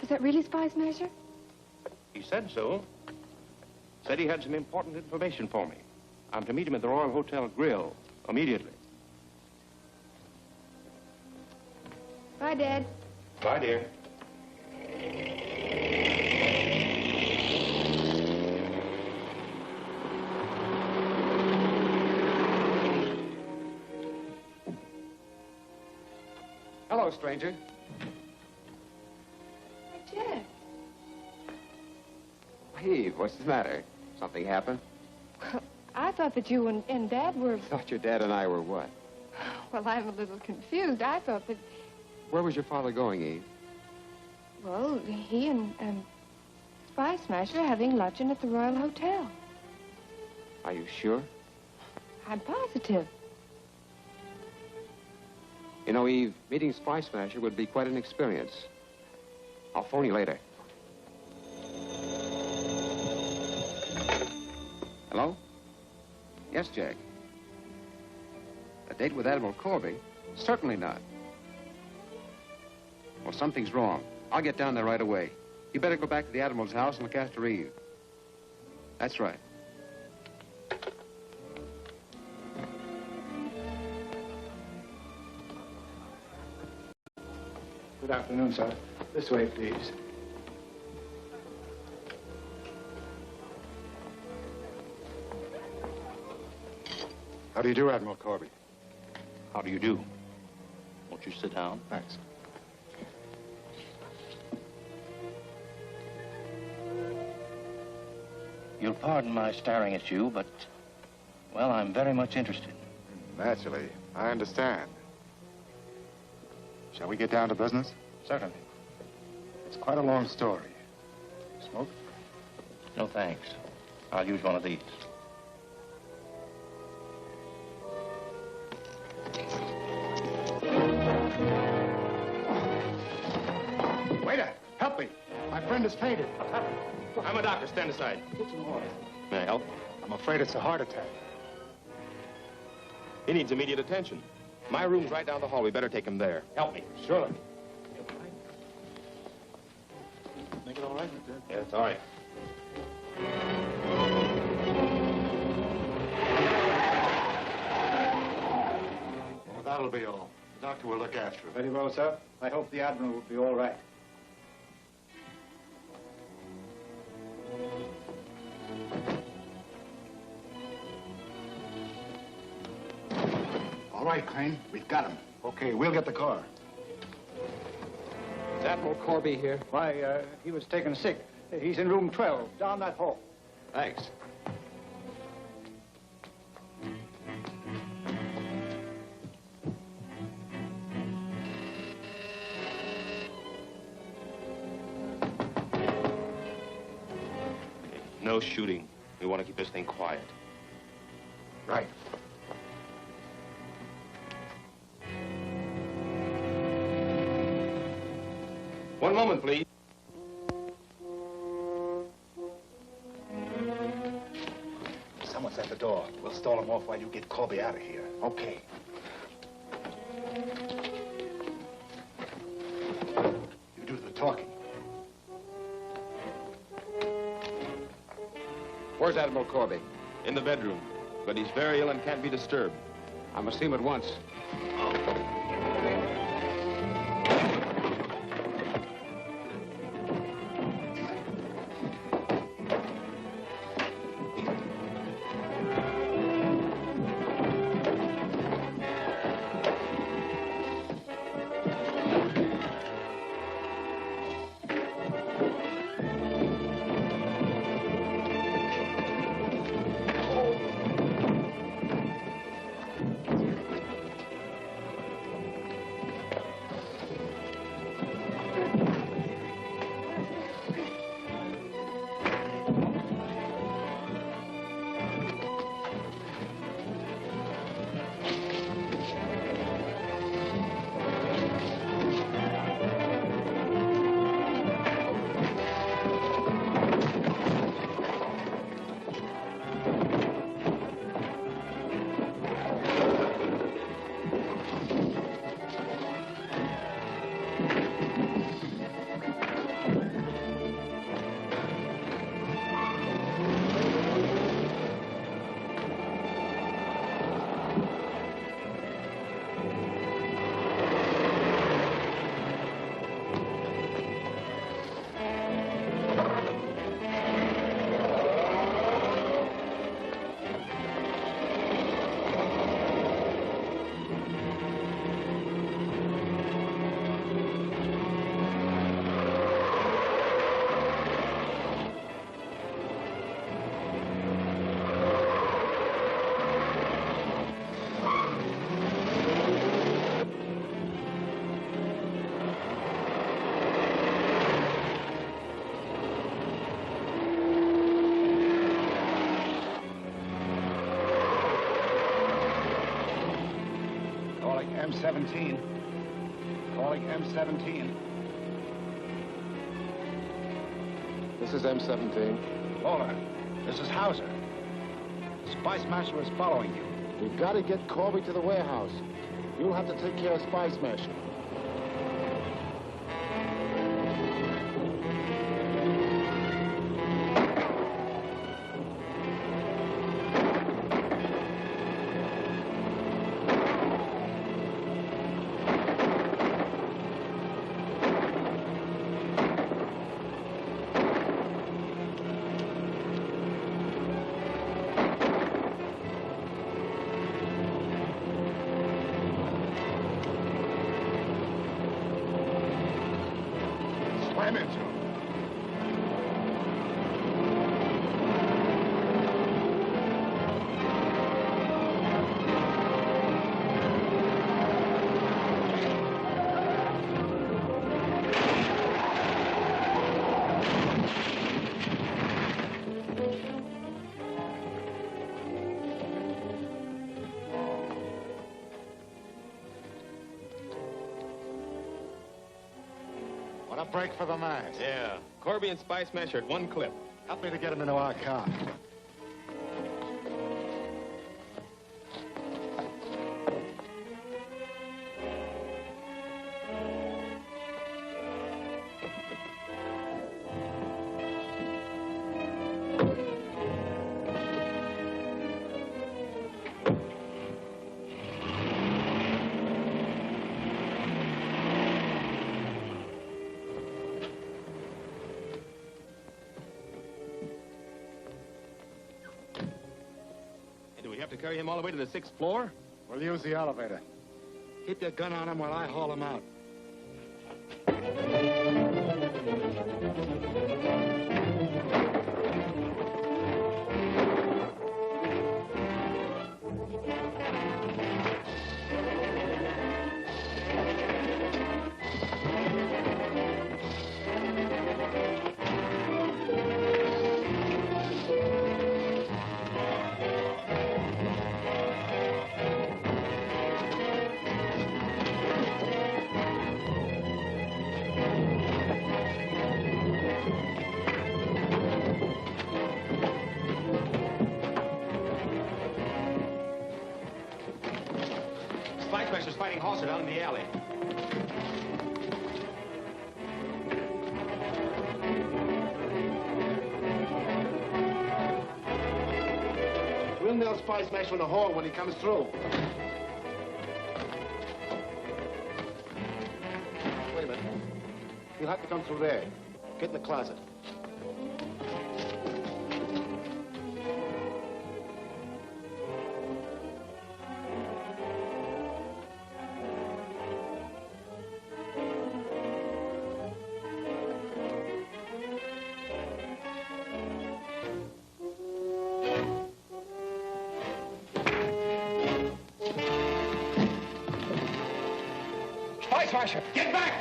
Is that really Spy Smasher? He said so. Said he had some important information for me. I'm to meet him at the Royal Hotel Grill immediately. Bye, Dad. Bye, dear. Hello, stranger. Jack. Eve, what's the matter? Something happened? I thought that you and Dad were... Thought your dad and I were what? Well, I'm a little confused. I thought that... Where was your father going, Eve? Well, he and Spy Smasher are having luncheon at the Royal Hotel. Are you sure? I'm positive. You know, Eve, meeting Spy Smasher would be quite an experience. I'll phone you later. Hello? Yes, Jack. A date with Admiral Corby? Certainly not. Well, something's wrong. I'll get down there right away. You better go back to the Admiral's house and look after Eve. That's right. Good afternoon, sir. This way, please. How do you do, Admiral Corby? How do you do? Won't you sit down? Thanks. You'll pardon my staring at you, but, well, I'm very much interested. Naturally. I understand. Shall we get down to business? Certainly. It's quite a long story. Smoke? No, thanks. I'll use one of these. Waiter, help me. My friend has fainted. I'm a doctor. Stand aside. Get some water. May I help? I'm afraid it's a heart attack. He needs immediate attention. My room's right down the hall. We better take him there. Help me. Sure. Make it all right, Lieutenant? Yeah, it's all right. Well, that'll be all. The doctor will look after him. Very well, sir. I hope the Admiral will be all right. All right, Kane. We've got him. Okay, we'll get the car. Is Admiral Corby here? Why, he was taken sick. He's in room 12, down that hall. Thanks. No shooting. We want to keep this thing quiet. Right. One moment, please. Someone's at the door. We'll stall him off while you get Corby out of here. Okay. Where's Admiral Corby? In the bedroom, but he's very ill and can't be disturbed. I must see him at once. M17. Calling M17. This is M17. Bowler, this is Hauser. Spy Smasher is following you. We've got to get Corby to the warehouse. You'll have to take care of Spy Smasher. What a break for the night. Yeah. Corby and Spy Smasher at one clip. Help me to get him into our car. To carry him all the way to the 6th floor? We'll use the elevator. Keep your gun on him while I haul him out. Smasher's fighting Hauser down in the alley. thumbnail Spy Smasher in the hall when he comes through. Wait a minute. He'll have to come through there. Get in the closet. Spy Smasher, get back!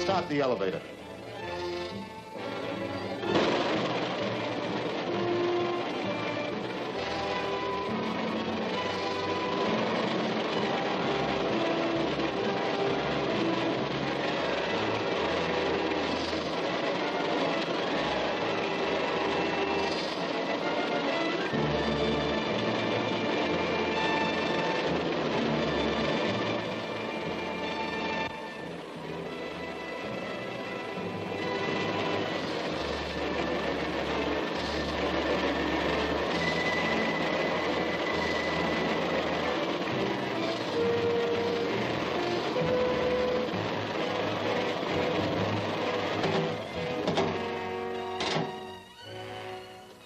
Start the elevator.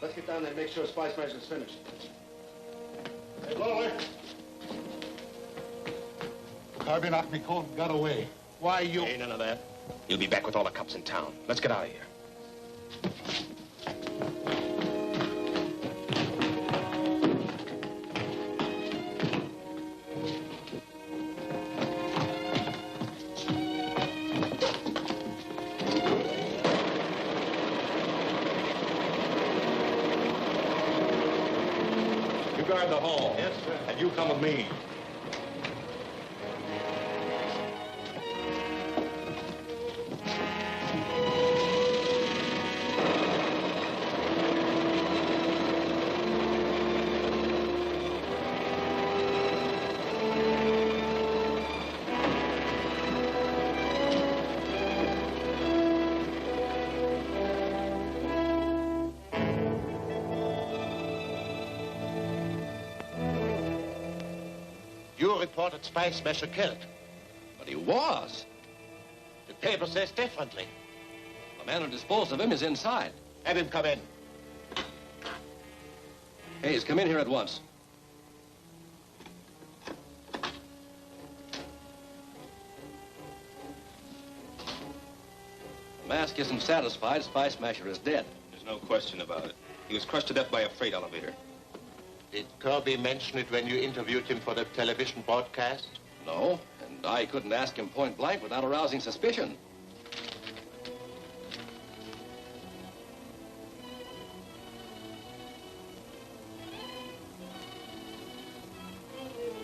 Let's get down there and make sure Spy Smasher's finished. Hey, Lower. Kirby knocked me cold and got away. Why, you... Ain't none of that. You'll be back with all the cops in town. Let's get out of here. You guard the hall. Yes, sir. And you come with me. You reported Spy Smasher killed. But he was. The paper says differently. The man who disposed of him is inside. Have him come in. Hayes, come in here at once. The mask isn't satisfied. Spy Smasher is dead. There's no question about it. He was crushed to death by a freight elevator. Did Kirby mention it when you interviewed him for the television broadcast? No, and I couldn't ask him point blank without arousing suspicion.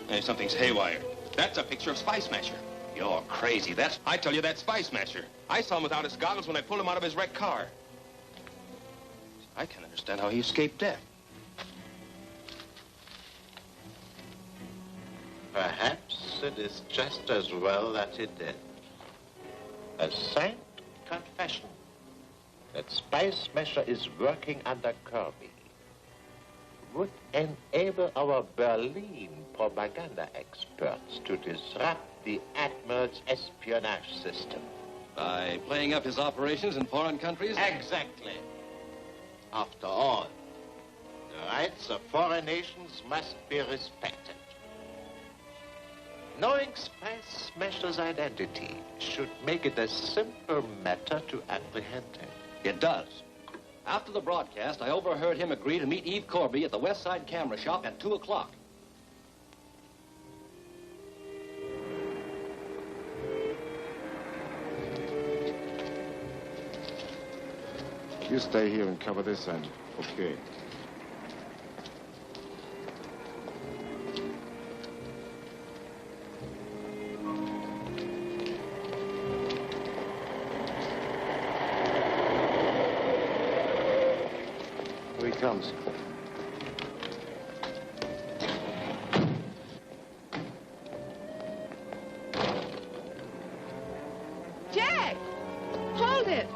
Hey, something's haywire. That's a picture of Spy Smasher. You're crazy. I tell you, that's Spy Smasher. I saw him without his goggles when I pulled him out of his wrecked car. I can't understand how he escaped death. Perhaps it is just as well that he did. A signed confession that Spy Smasher is working under Kirby would enable our Berlin propaganda experts to disrupt the Admiral's espionage system. By playing up his operations in foreign countries? Exactly. After all, the rights of foreign nations must be respected. Knowing Spy Smasher's identity should make it a simple matter to apprehend him. It does. After the broadcast, I overheard him agree to meet Eve Corby at the West Side Camera Shop at 2 o'clock. You stay here and cover this end. Okay. Here he comes. Jack! Hold it!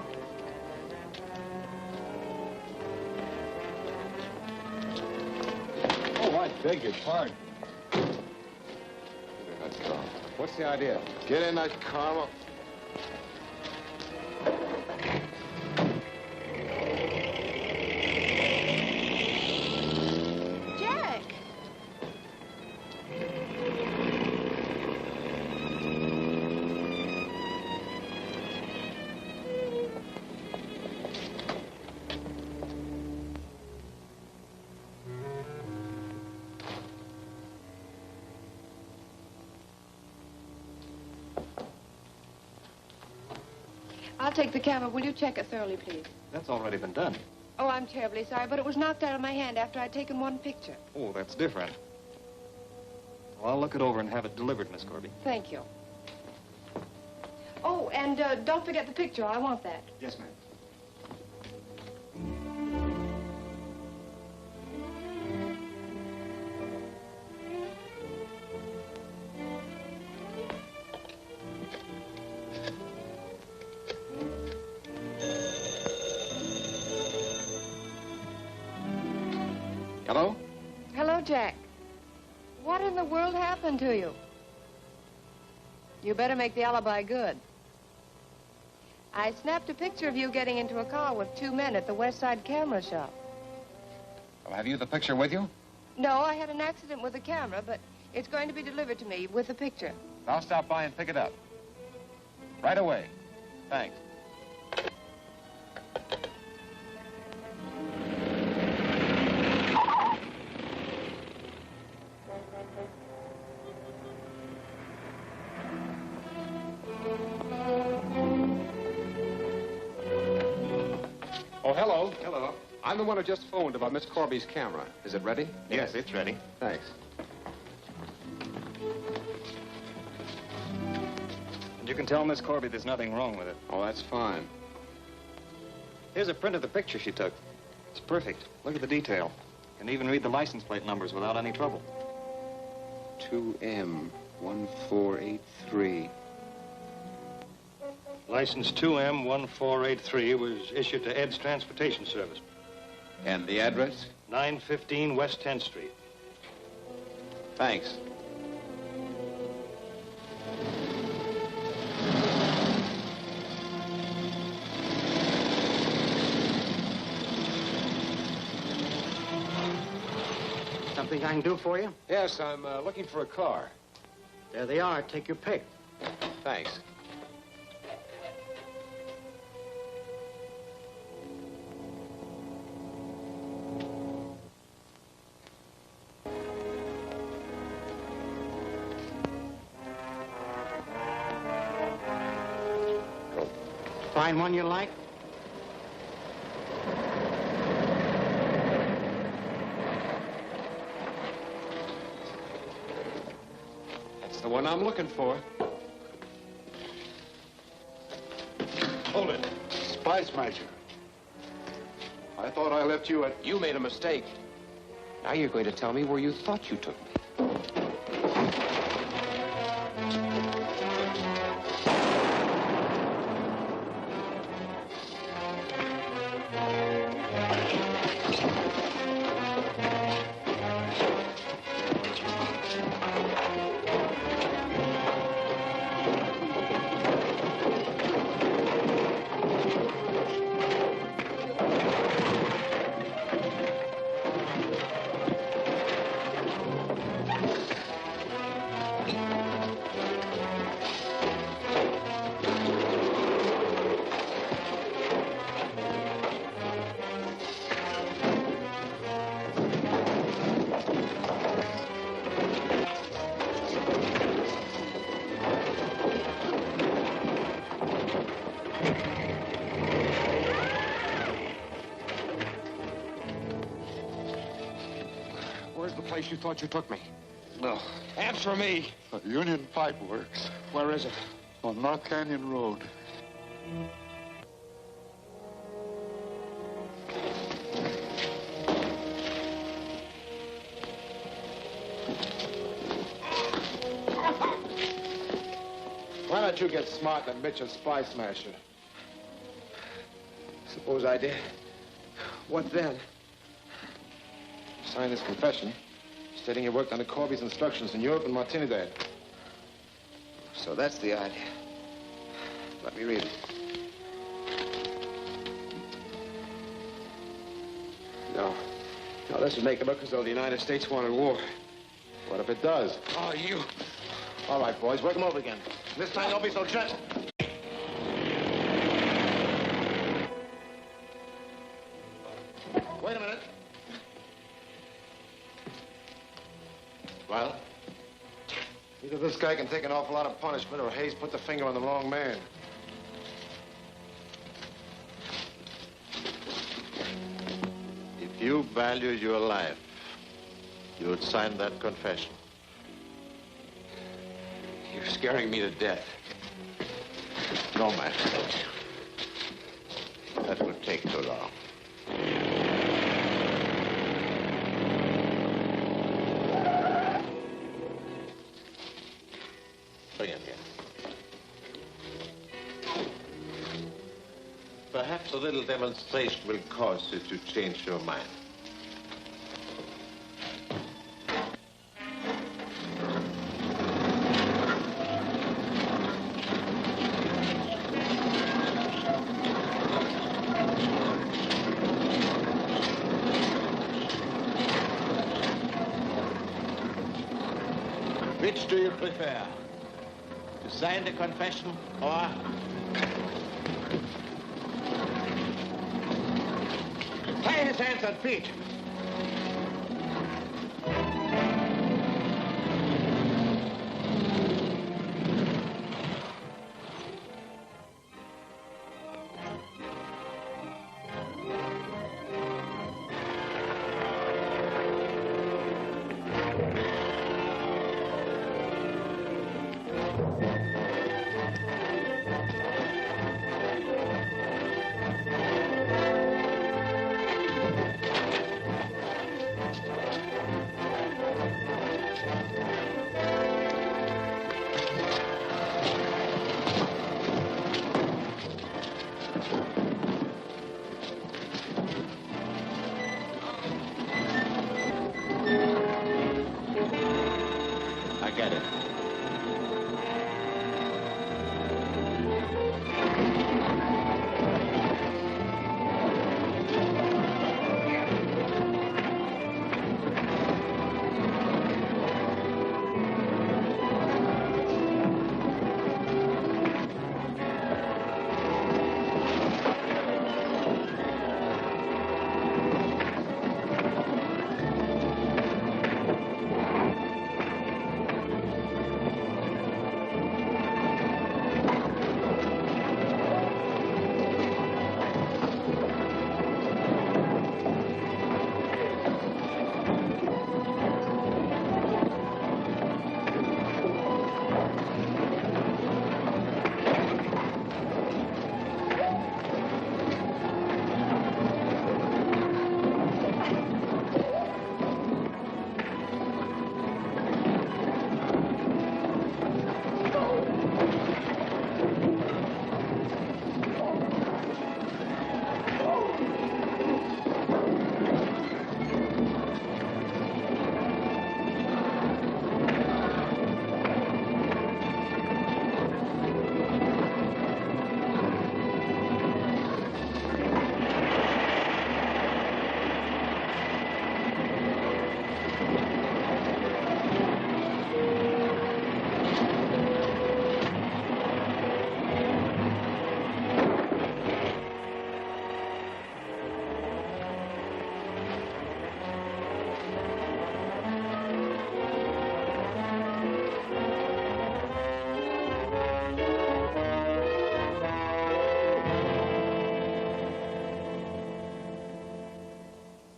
Oh, I beg your pardon. What's the idea? Get in that car. Jack! I'll take the camera. Will you check it thoroughly, please? That's already been done. Oh, I'm terribly sorry, but it was knocked out of my hand after I'd taken one picture. Oh, that's different. Well, I'll look it over and have it delivered, Miss Corby. Thank you. Oh, and don't forget the picture. I want that. Yes, ma'am. Hello? Hello, Jack. What in the world happened to you? You better make the alibi good. I snapped a picture of you getting into a car with two men at the West Side Camera Shop. Well, have you the picture with you? No, I had an accident with the camera, but it's going to be delivered to me with the picture. I'll stop by and pick it up. Right away. Thanks. Oh, hello. Hello. I'm the one who just phoned about Miss Corby's camera. Is it ready? Yes, it's ready. Thanks. And you can tell Miss Corby there's nothing wrong with it. Oh, that's fine. Here's a print of the picture she took. It's perfect. Look at the detail. Can even read the license plate numbers without any trouble. 2M1483. License 2M1483 was issued to Ed's Transportation Service. And the address? 915 West 10th Street. Thanks. Something I can do for you? Yes, I'm looking for a car. There they are. Take your pick. Thanks. Find one you like? That's the one I'm looking for. Hold it. Spy Smasher. I thought I left you at... You made a mistake. Now you're going to tell me where you thought you took me. the place you thought you took me? No. Answer me. Union Pipe Works. Where is it? On North Canyon Road. Why don't you get smart and admit you're Spy Smasher? Suppose I did. What then? Sign this confession, stating you worked under Corby's instructions in Europe and Martinidad. So that's the idea. Let me read it. No. No, this would make it look as though the United States wanted war. What if it does? Oh, you... All right, boys, work them over again. This time, don't be so gentle. Wait a minute. Well? Either this guy can take an awful lot of punishment, or Hayes put the finger on the wrong man. If you value your life, you would sign that confession. You're scaring me to death. No matter. That would take too long. Bring him here. Perhaps a little demonstration will cause you to change your mind. Which do you prefer? To sign the confession or... tie his hands and feet.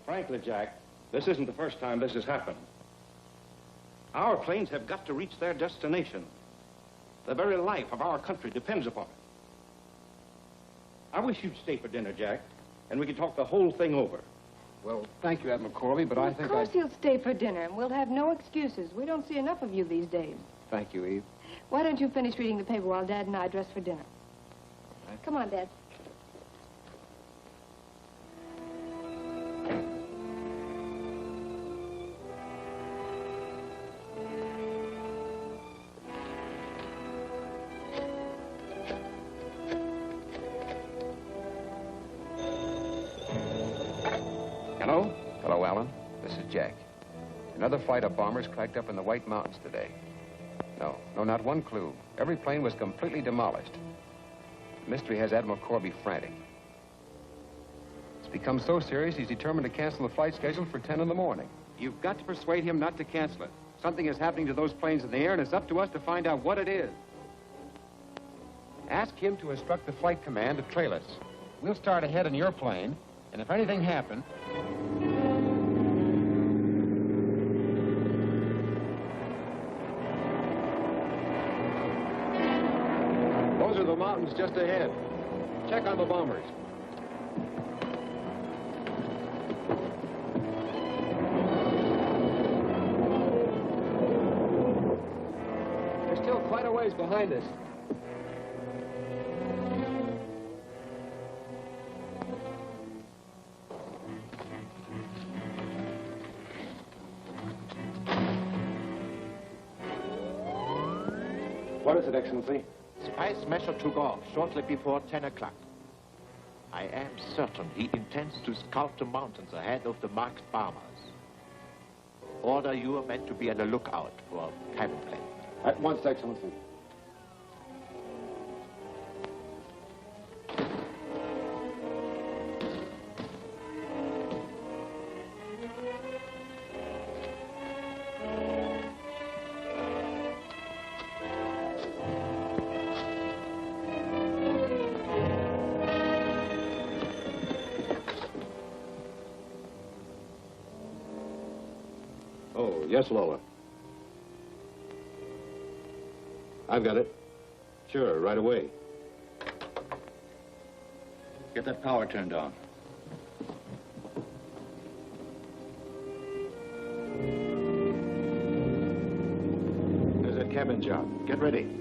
Frankly, Jack, This isn't the first time this has happened. Our planes have got to reach their destination. The very life of our country depends upon it. I wish you'd stay for dinner, Jack, and we can talk the whole thing over. Well, thank you, Admiral Corby, but I think Of course he'll stay for dinner, and we'll have no excuses. We don't see enough of you these days. Thank you, Eve. Why don't you finish reading the paper while Dad and I dress for dinner? Come on, Dad. Hello? Hello, Alan. This is Jack. Another flight of bombers cracked up in the White Mountains today. No, not one clue. Every plane was completely demolished. The mystery has Admiral Corby frantic. It's become so serious, he's determined to cancel the flight schedule for 10 in the morning. You've got to persuade him not to cancel it. Something is happening to those planes in the air, and it's up to us to find out what it is. Ask him to instruct the flight command to trail us. We'll start ahead in your plane, and if anything happens... Those are the mountains just ahead. Check on the bombers. They're still quite a ways behind us. What is it, Excellency? Spy Smasher took off shortly before 10 o'clock. I am certain he intends to scout the mountains ahead of the marked bombers. Order your men to be on the lookout for a cabin plane. At once, Excellency. Yes, Lola. I've got it. Sure, right away. Get that power turned on. There's that cabin job. Get ready.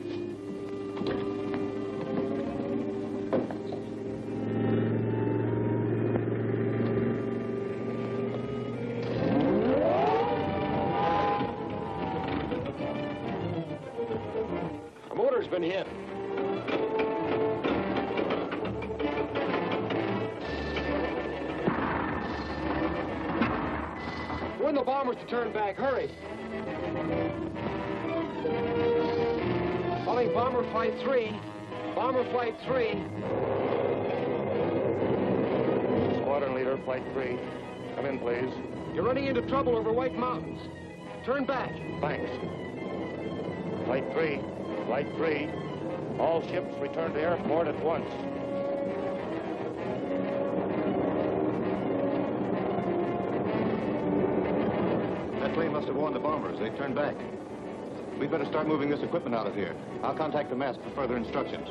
Been hit. Warn the bombers to turn back. Hurry. Calling Bomber Flight 3. Bomber Flight 3. Squadron leader, Flight 3. Come in, please. You're running into trouble over White Mountains. Turn back. Thanks. Flight 3. Flight 3. All ships return to airport at once. That plane must have warned the bombers. They turned back. We'd better start moving this equipment out of here. I'll contact the mast for further instructions.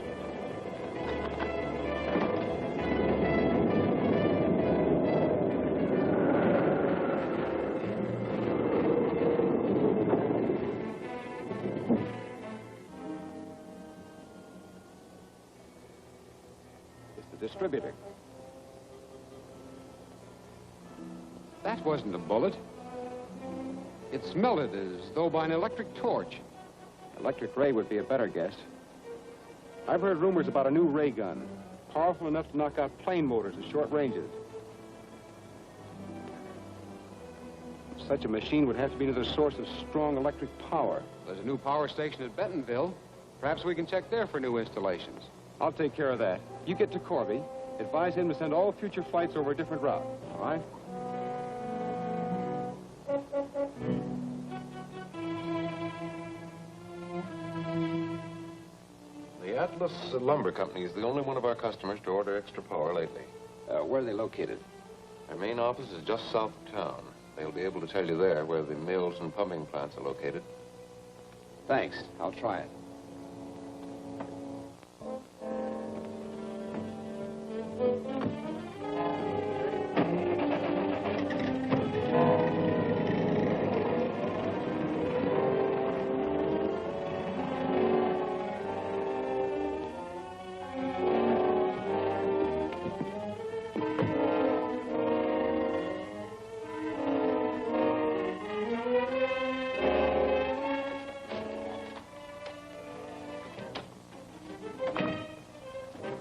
Distributor. That wasn't a bullet. It's melted as though by an electric torch. Electric ray would be a better guess. I've heard rumors about a new ray gun, powerful enough to knock out plane motors at short ranges. Such a machine would have to be another source of strong electric power. There's a new power station at Bentonville. Perhaps we can check there for new installations. I'll take care of that. You get to Corby. Advise him to send all future flights over a different route. All right? The Atlas Lumber Company is the only one of our customers to order extra power lately. Where are they located? Their main office is just south of town. They'll be able to tell you there where the mills and pumping plants are located. Thanks. I'll try it.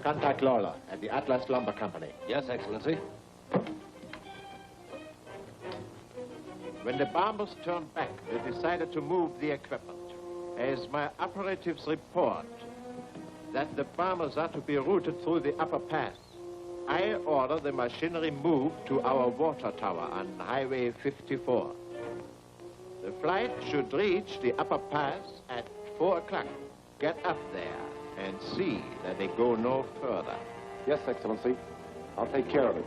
Contact Lawler at the Atlas Lumber Company. Yes, Excellency. When the bombers turned back, they decided to move the equipment. As my operatives report that the bombers are to be routed through the upper pass, I order the machinery moved to our water tower on Highway 54. The flight should reach the upper pass at 4 o'clock. Get up there and see that they go no further. Yes, Excellency. I'll take care of it.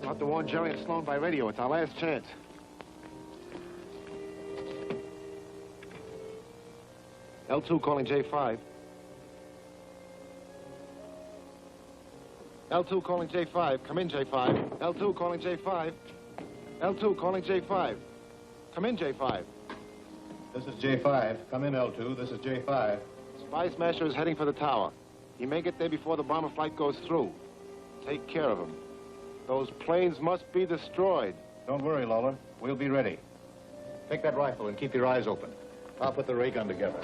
I'll have to warn Jerry and Sloan by radio. It's our last chance. L2 calling J5. L2 calling J5. Come in, J5. L2 calling J5. L2 calling J5. Come in, J5. This is J5. Come in, L2. This is J5. Spy Smasher is heading for the tower. He may get there before the bomber flight goes through. Take care of him. Those planes must be destroyed. Don't worry, Lawler. We'll be ready. Take that rifle and keep your eyes open. I'll put the ray gun together.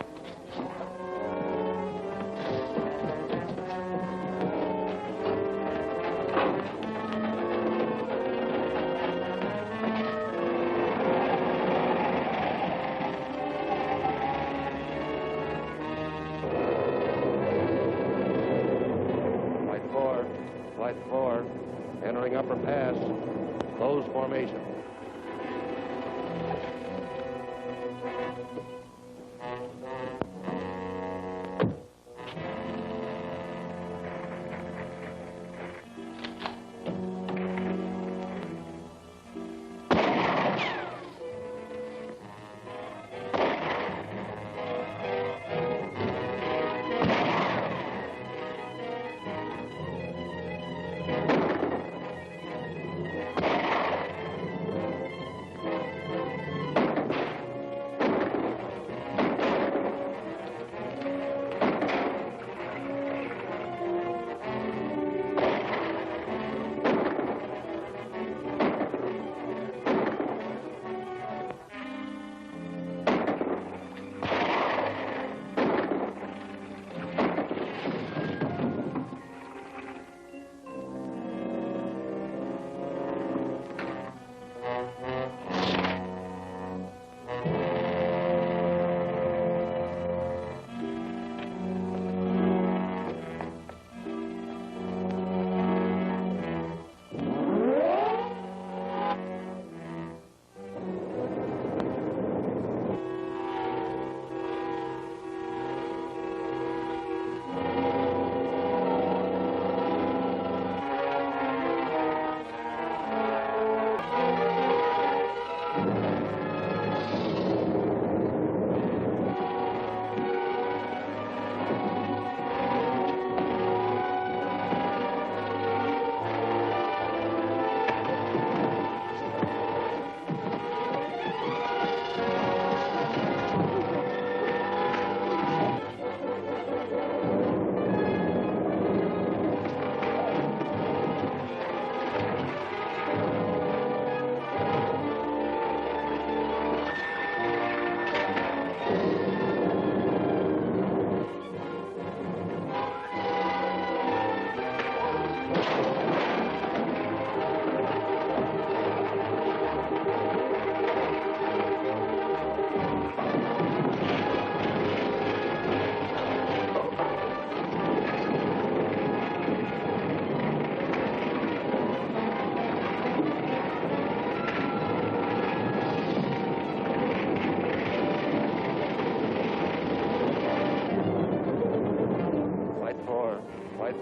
Flight 4, entering upper pass, close formation.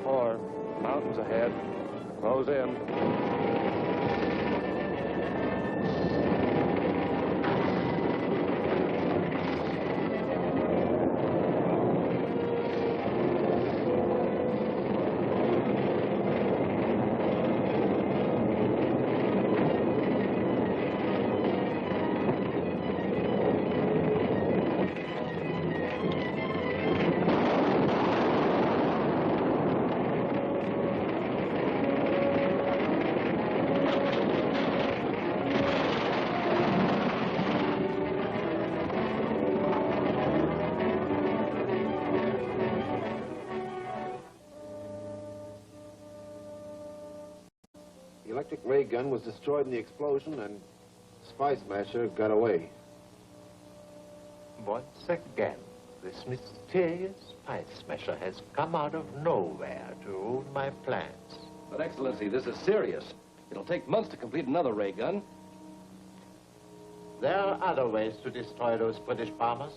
4. Mountains ahead. Close in. The electric ray gun was destroyed in the explosion, and Spice Smasher got away. Once again, this mysterious Spice Smasher has come out of nowhere to ruin my plans. But, Excellency, this is serious. It'll take months to complete another ray gun. There are other ways to destroy those British bombers.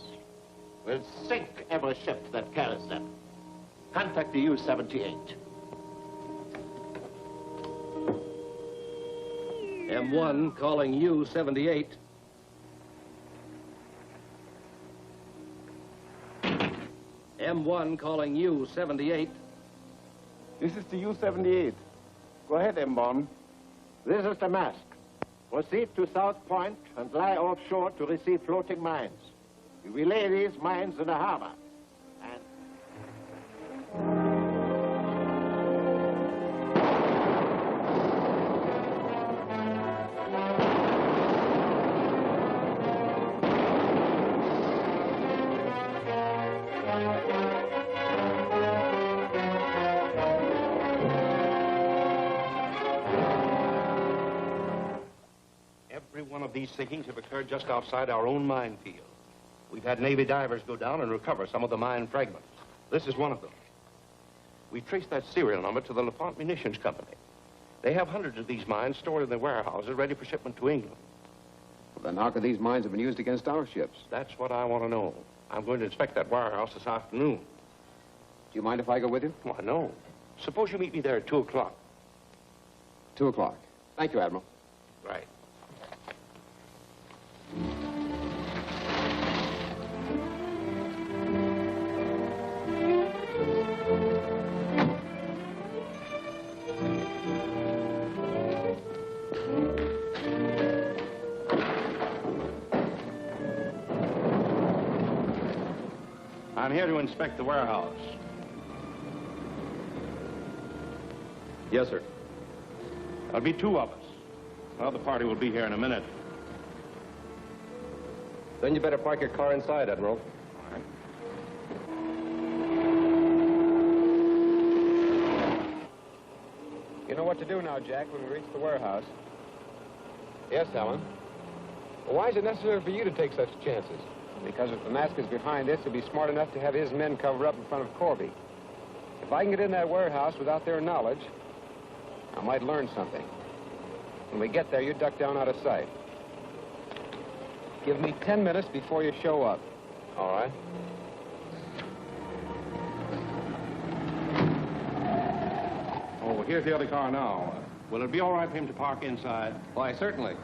We'll sink every ship that carries them. Contact the U-78. M1 calling U-78. M1 calling U-78. This is the U-78. Go ahead, M-Bomb. This is the mask. Proceed to South Point and lie offshore to receive floating mines. You relay these mines in the harbor. One of these sinkings have occurred just outside our own minefield. We've had Navy divers go down and recover some of the mine fragments. This is one of them. We traced that serial number to the LaFont Munitions Company. They have hundreds of these mines stored in their warehouses ready for shipment to England. Well, then how could these mines have been used against our ships? That's what I want to know. I'm going to inspect that warehouse this afternoon. Do you mind if I go with you? Why, no. Suppose you meet me there at 2 o'clock. 2 o'clock. Thank you, Admiral. Right. I'm here to inspect the warehouse. Yes, sir. There'll be 2 of us. Another party will be here in a minute. Then you better park your car inside, Admiral. All right. You know what to do now, Jack, when we reach the warehouse. Yes, Alan. Well, why is it necessary for you to take such chances? Because if the mask is behind us, he'll be smart enough to have his men cover up in front of Corby. If I can get in that warehouse without their knowledge, I might learn something. When we get there, you duck down out of sight. Give me 10 minutes before you show up. All right. Oh, here's the other car now. Will it be all right for him to park inside? Why, certainly.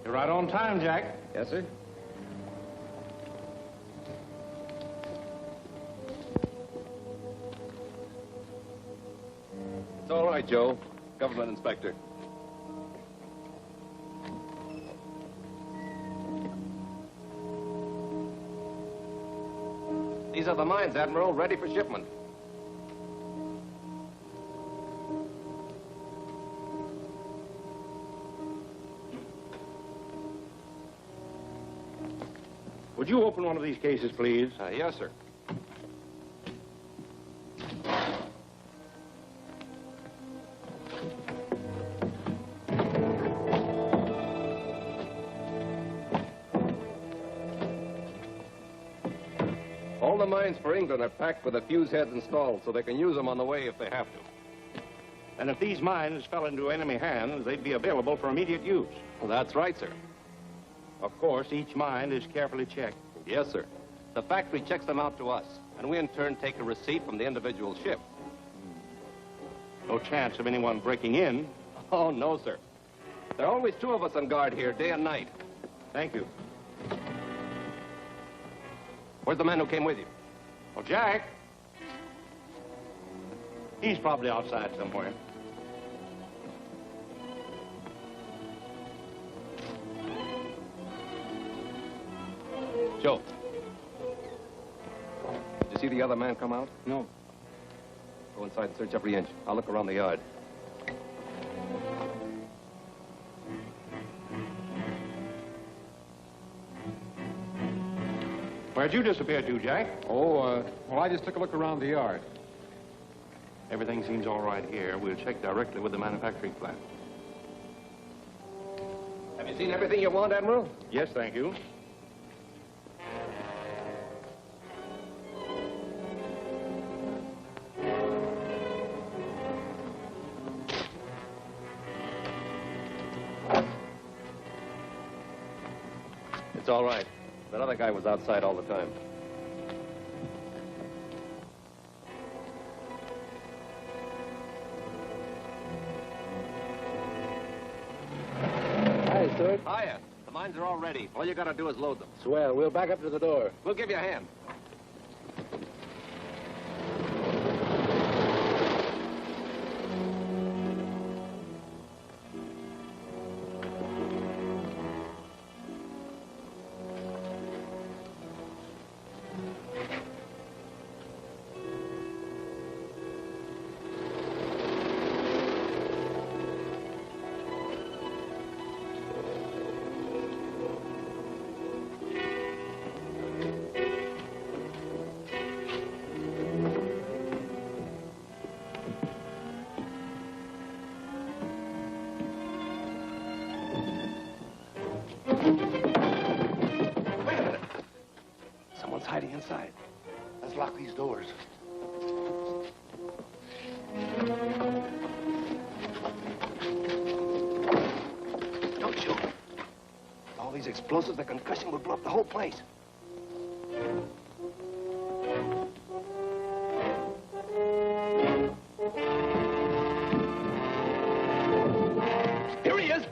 You're right on time, Jack. Yes, sir. It's all right, Joe. Government inspector. These are the mines, Admiral, ready for shipment. Would you open one of these cases, please? Yes, sir. All the mines for England are packed with the fuse heads installed so they can use them on the way if they have to. And if these mines fell into enemy hands, they'd be available for immediate use. Well, that's right, sir. Of course, each mine is carefully checked. Yes, sir. The factory checks them out to us, and we in turn take a receipt from the individual ship. No chance of anyone breaking in. Oh, no, sir. There are always 2 of us on guard here, day and night. Thank you. Where's the man who came with you? Well, Jack. He's probably outside somewhere. Joe. Did you see the other man come out? No. Go inside and search every inch. I'll look around the yard. Where'd you disappear to, Jack? Oh, well, I just took a look around the yard. Everything seems all right here. We'll check directly with the manufacturing plant. Have you seen everything you want, Admiral? Yes, thank you. It's all right. That other guy was outside all the time. Hi, Stuart. Hiya. The mines are all ready. All you gotta do is load them. Swell. We'll back up to the door. We'll give you a hand. Hiding inside. Let's lock these doors. Don't shoot. With all these explosives, the concussion would blow up the whole place. Here he is.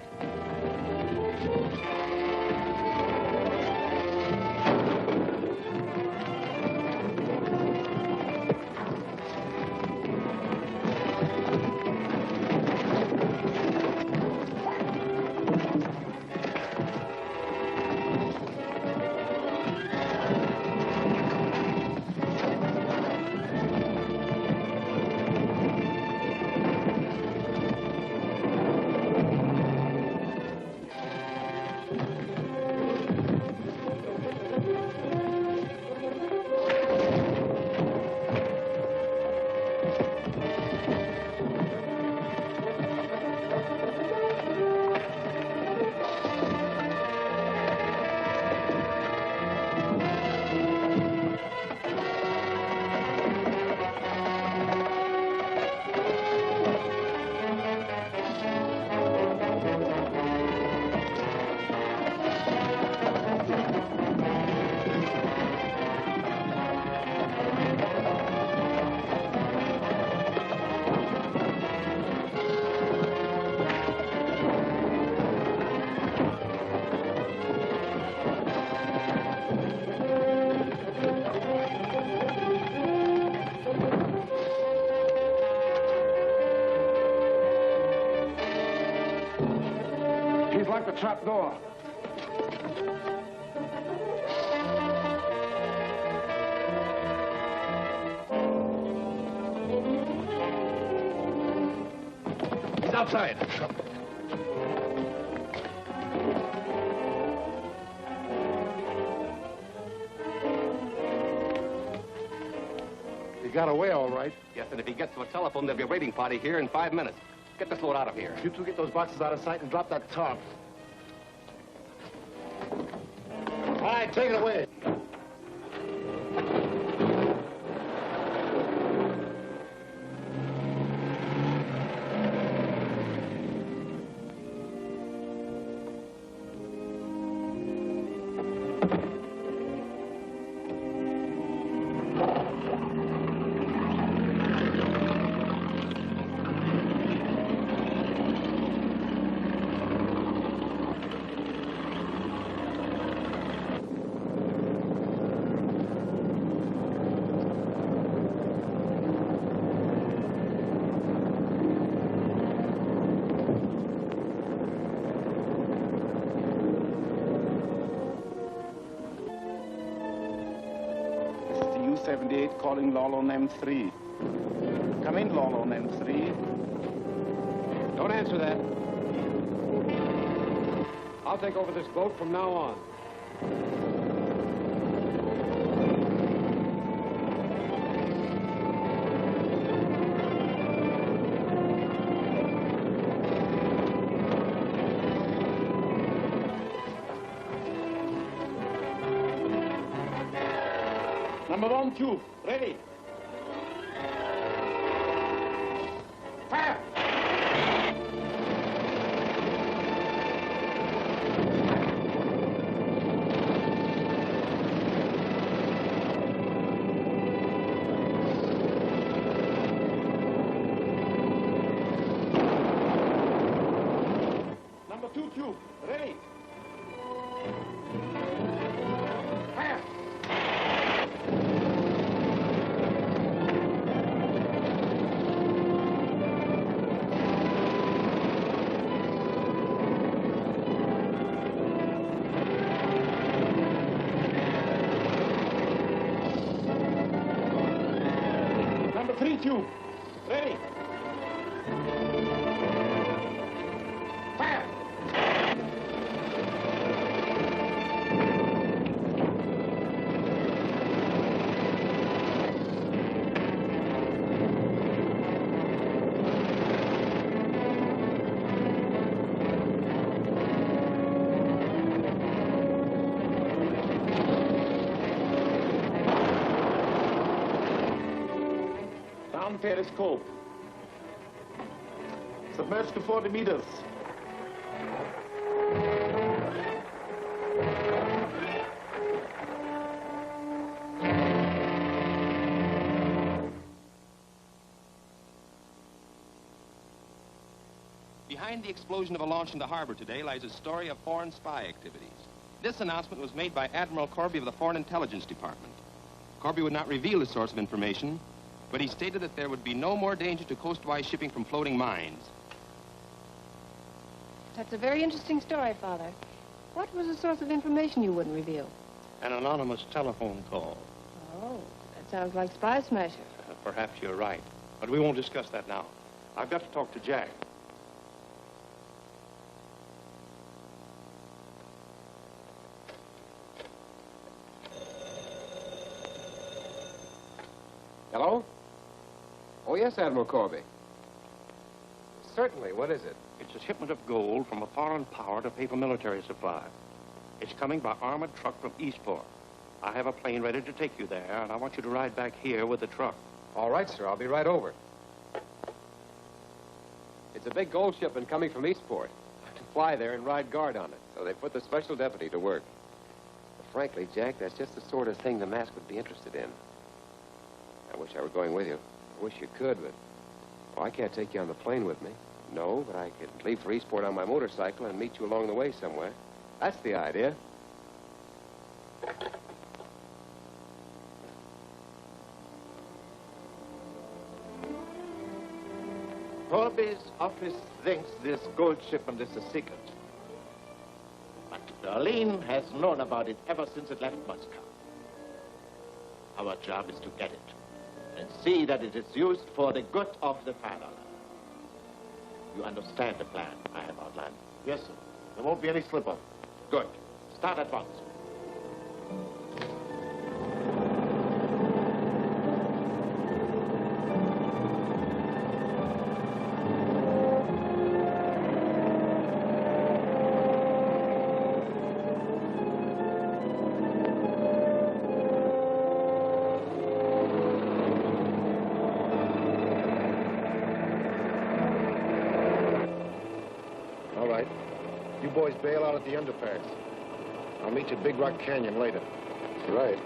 Lock the trap door. He's outside. He got away all right. Yes, and if he gets to a telephone, there'll be a raiding party here in 5 minutes. Get this load out of here. You two get those boxes out of sight and drop that top. All right, take it away. Mike calling Lolo Name 3. Come in, Lolo Name 3. Don't answer that. I'll take over this boat from now on. Number 1 tube, ready. Fire! Number 2 tube, ready. Fire! Number 3 tube, ready. Fire! Down periscope. Submerged to 40 meters. Behind the explosion of a launch in the harbor today lies a story of foreign spy activities. This announcement was made by Admiral Corby of the Foreign Intelligence Department. Corby would not reveal his source of information, but he stated that there would be no more danger to coastwise shipping from floating mines. That's a very interesting story, Father. What was the source of information you wouldn't reveal? An anonymous telephone call. Oh, that sounds like Spy Smasher. Perhaps you're right, but we won't discuss that now. I've got to talk to Jack. Hello? Oh, yes, Admiral Corby. Certainly. What is it? It's a shipment of gold from a foreign power to pay for military supply. It's coming by armored truck from Eastport. I have a plane ready to take you there, and I want you to ride back here with the truck. All right, sir. I'll be right over. It's a big gold shipment coming from Eastport. To fly there and ride guard on it. So they put the special deputy to work. But frankly, Jack, that's just the sort of thing the mask would be interested in. I wish I were going with you. I wish you could, but... Oh, I can't take you on the plane with me. No, but I could leave for Eastport on my motorcycle and meet you along the way somewhere. That's the idea. Corby's office thinks this gold shipment is a secret. But Berlin has known about it ever since it left Moscow. Our job is to get it and see that it is used for the good of the fatherland. You understand the plan I have outlined? Yes, sir. There won't be any slip-up. Good. Start at once. Boys bail out at the underpass. I'll meet you at Big Rock Canyon later. Right.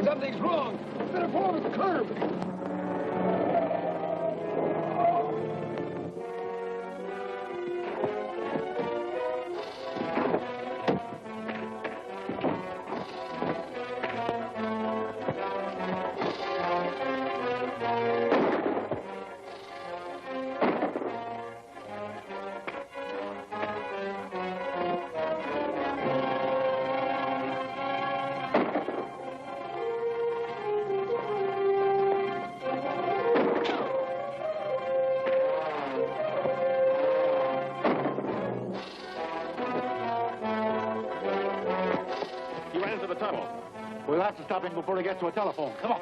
Something's wrong. Better pull over the curb. We'll have to stop him before he gets to a telephone. Come on.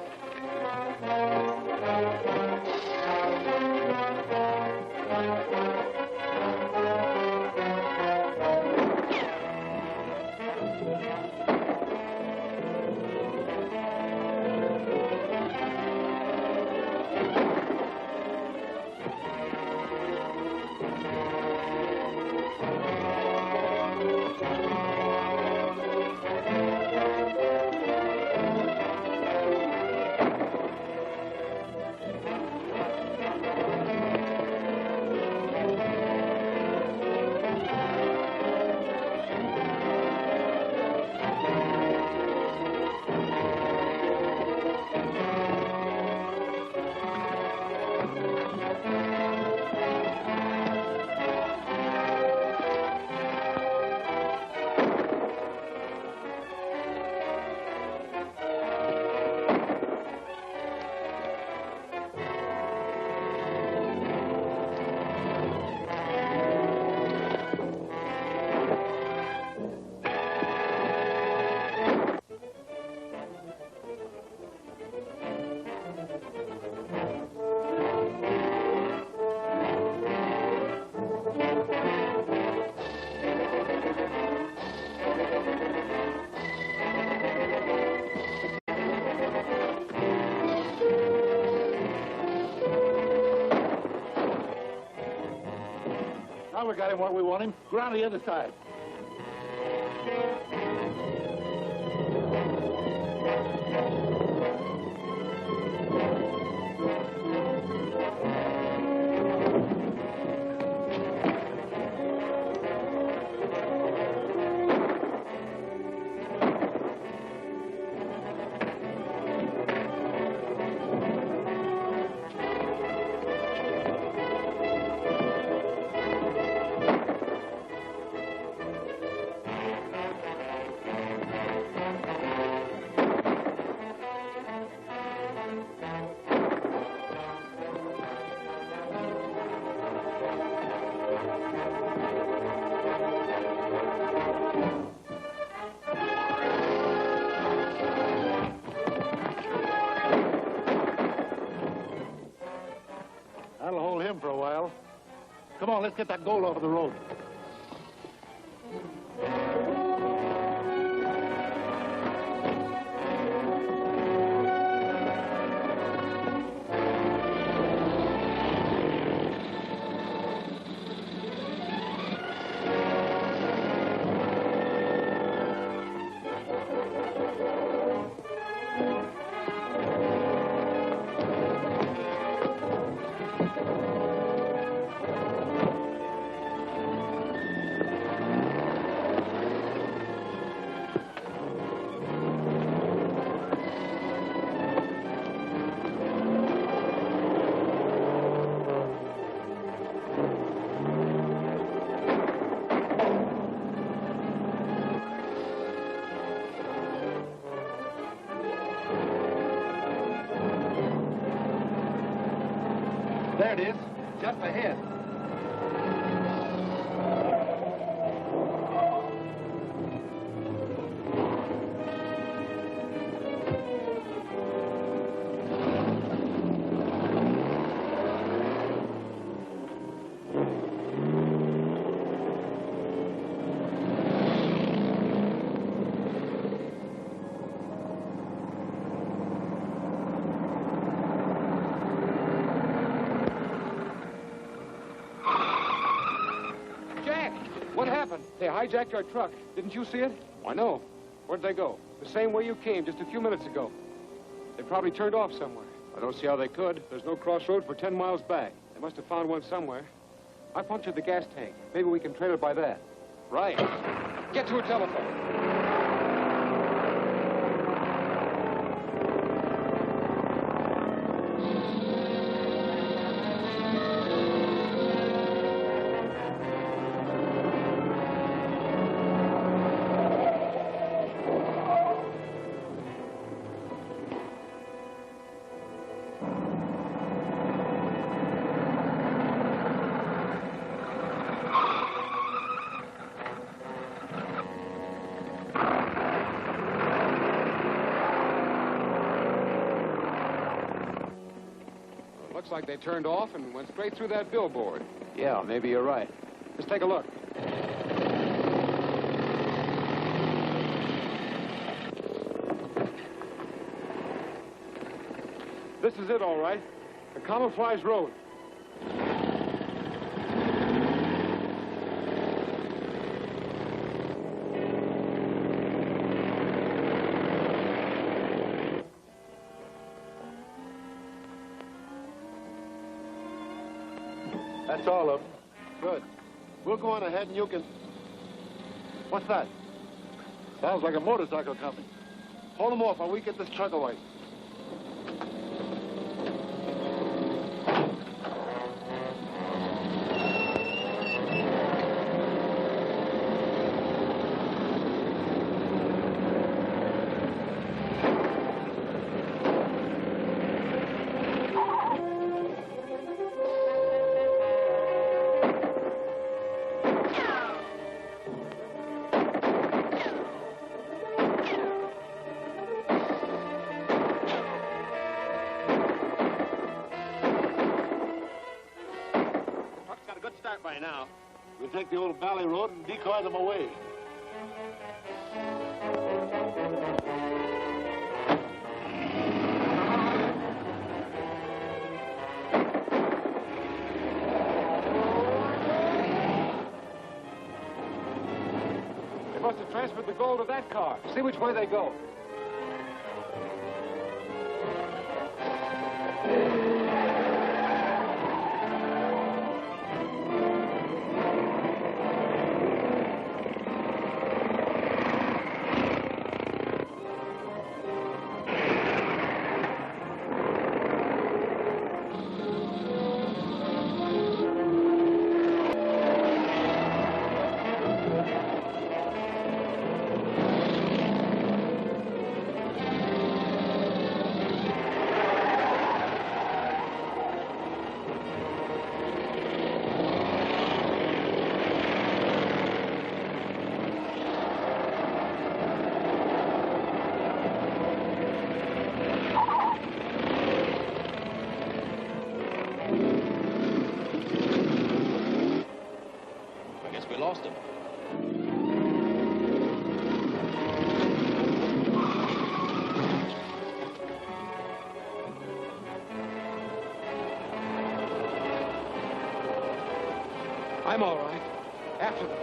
Now we got him where we want him. Go around the other side. That'll hold him for a while. Come on, let's get that gold off of the road. There it is, just ahead. They hijacked our truck. Didn't you see it? I know. Where'd they go? The same way you came just a few minutes ago. They probably turned off somewhere. I don't see how they could. There's no crossroads for 10 miles back. They must have found one somewhere. I punctured the gas tank. Maybe we can trail it by that. Right. Get to a telephone. Looks like they turned off and went straight through that billboard. Yeah, maybe you're right. Let's take a look. This is it, all right. The camouflage road. That's all of them. Good. We'll go on ahead and you can... What's that? Sounds like a motorcycle coming. Hold them off while we get this truck away. By now. We'll take the old valley road and decoy them away. They must have transferred the gold to that car. See which way they go. Lost him. I'm all right. After them.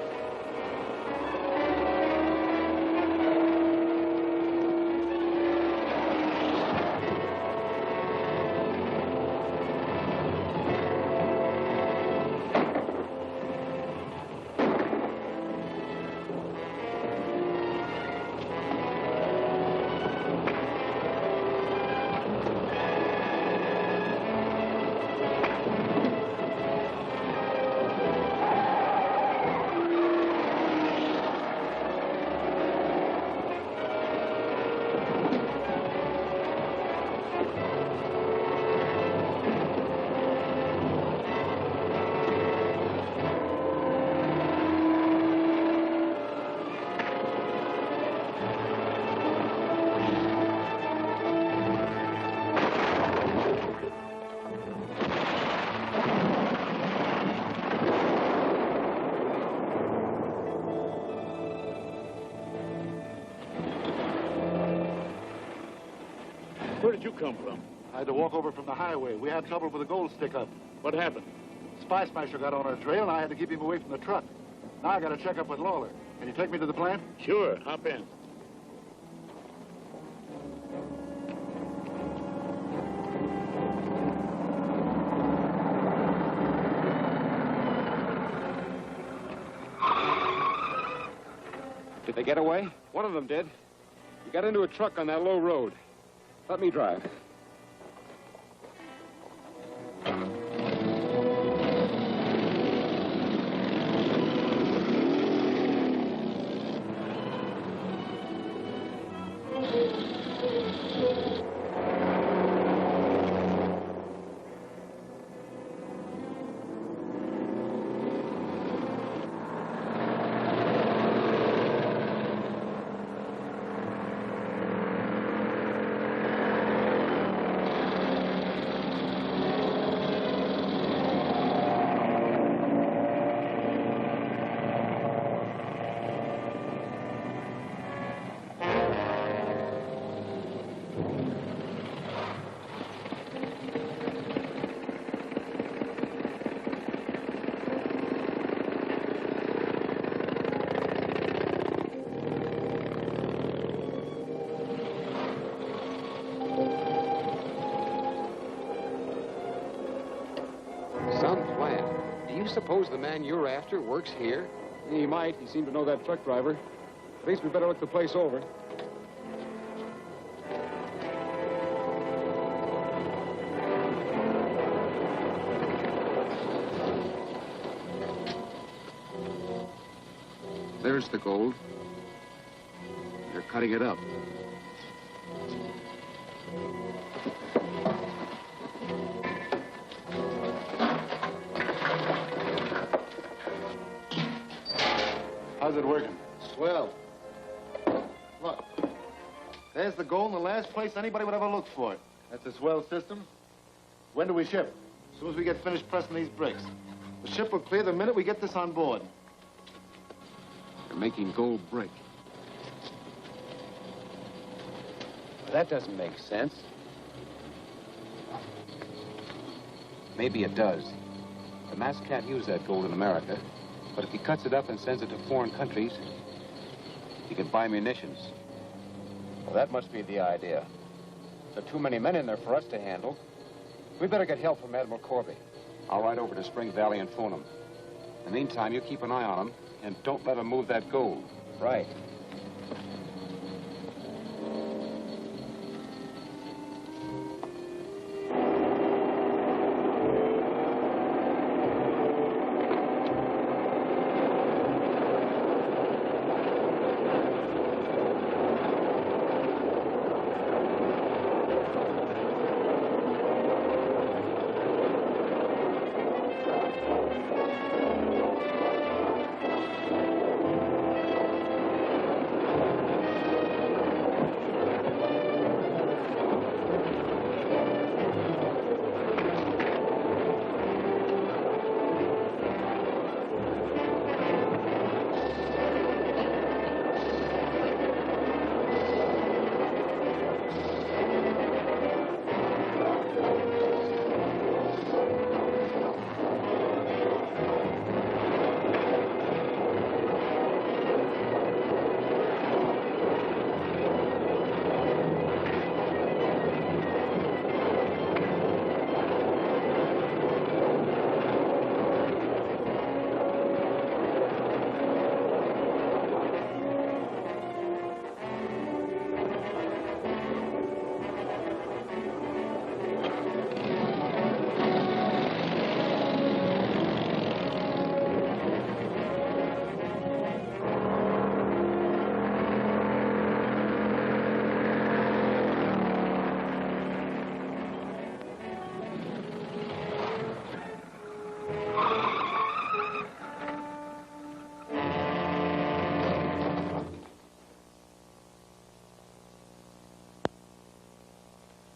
Where did you come from? I had to walk over from the highway. We had trouble with the gold stick-up. What happened? Spy Smasher got on our trail, and I had to keep him away from the truck. Now I got to check up with Lawler. Can you take me to the plant? Sure. Hop in. Did they get away? One of them did. He got into a truck on that low road. Let me drive. Suppose the man you're after works here? He might. He seemed to know that truck driver. At least we better look the place over. There's the gold. They're cutting it up. How's it working? Swell. Look, there's the gold in the last place anybody would ever look for it. That's a swell system. When do we ship? As soon as we get finished pressing these bricks. The ship will clear the minute we get this on board. They're making gold brick. That doesn't make sense. Maybe it does. The mass can't use that gold in America. But if he cuts it up and sends it to foreign countries, he can buy munitions. Well, that must be the idea. There are too many men in there for us to handle. We better get help from Admiral Corby. I'll ride over to Spring Valley and phone him. In the meantime, you keep an eye on him, and don't let him move that gold. Right.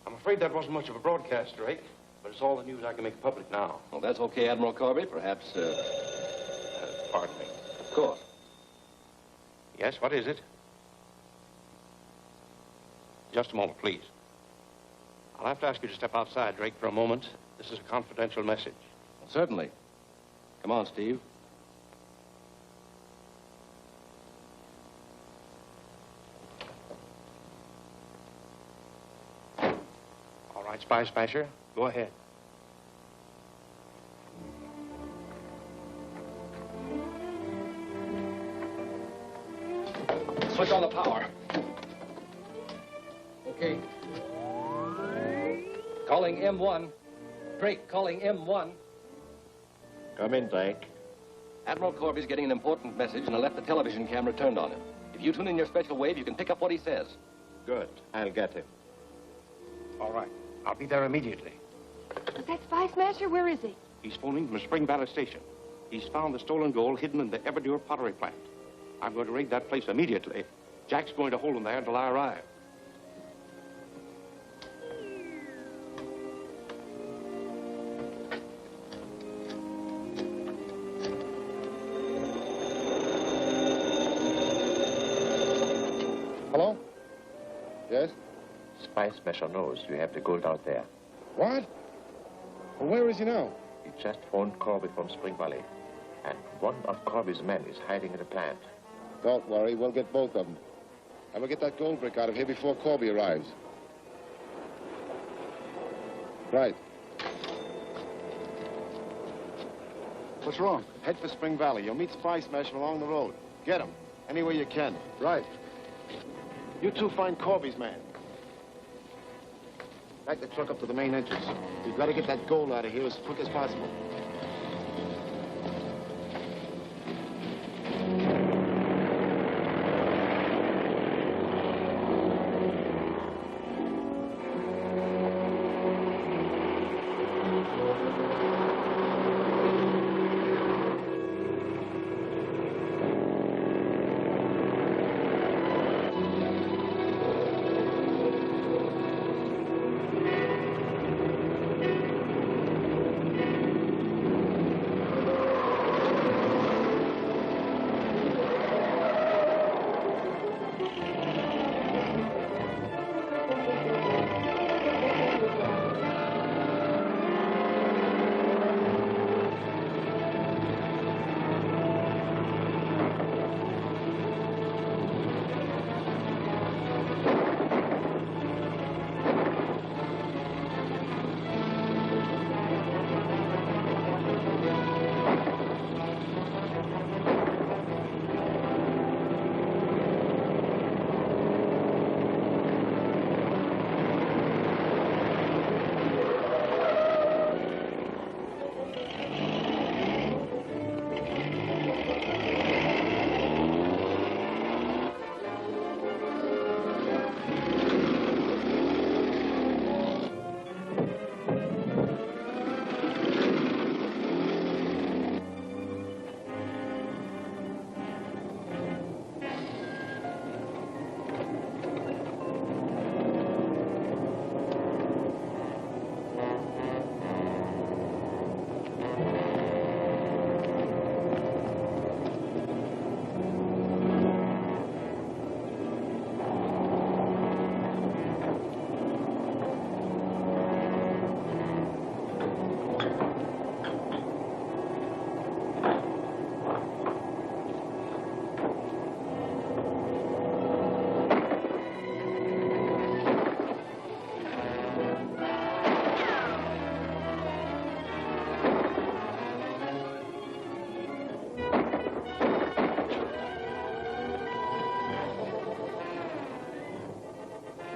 I'm afraid that wasn't much of a broadcast, Drake, but it's all the news I can make public now. Well, that's okay, Admiral Corby. Perhaps, pardon me. Of course. Yes, what is it? Just a moment, please. I'll have to ask you to step outside, Drake, for a moment. This is a confidential message. Well, certainly. Come on, Steve. All right, Spy Smasher, go ahead. Switch on the power. Okay. Calling M1. Drake, calling M1. Come in, Drake. Admiral Corby's getting an important message, and I left the television camera turned on him. If you tune in your special wave, you can pick up what he says. Good. I'll get him. All right. I'll be there immediately. Is that Spy Smasher? Where is he? He's phoning from Spring Valley Station. He's found the stolen gold hidden in the Everdure pottery plant. I'm going to raid that place immediately. Jack's going to hold him there until I arrive. Hello? Yes? Spy Smasher knows you have the gold out there. What? Well, where is he now? He just phoned Corby from Spring Valley. And one of Corby's men is hiding in the plant. Don't worry, we'll get both of them. And we'll get that gold brick out of here before Corby arrives. Right. What's wrong? Head for Spring Valley. You'll meet Spy Smasher along the road. Get him. Any way you can. Right. You two find Corby's man. Back the truck up to the main entrance. We've got to get that gold out of here as quick as possible.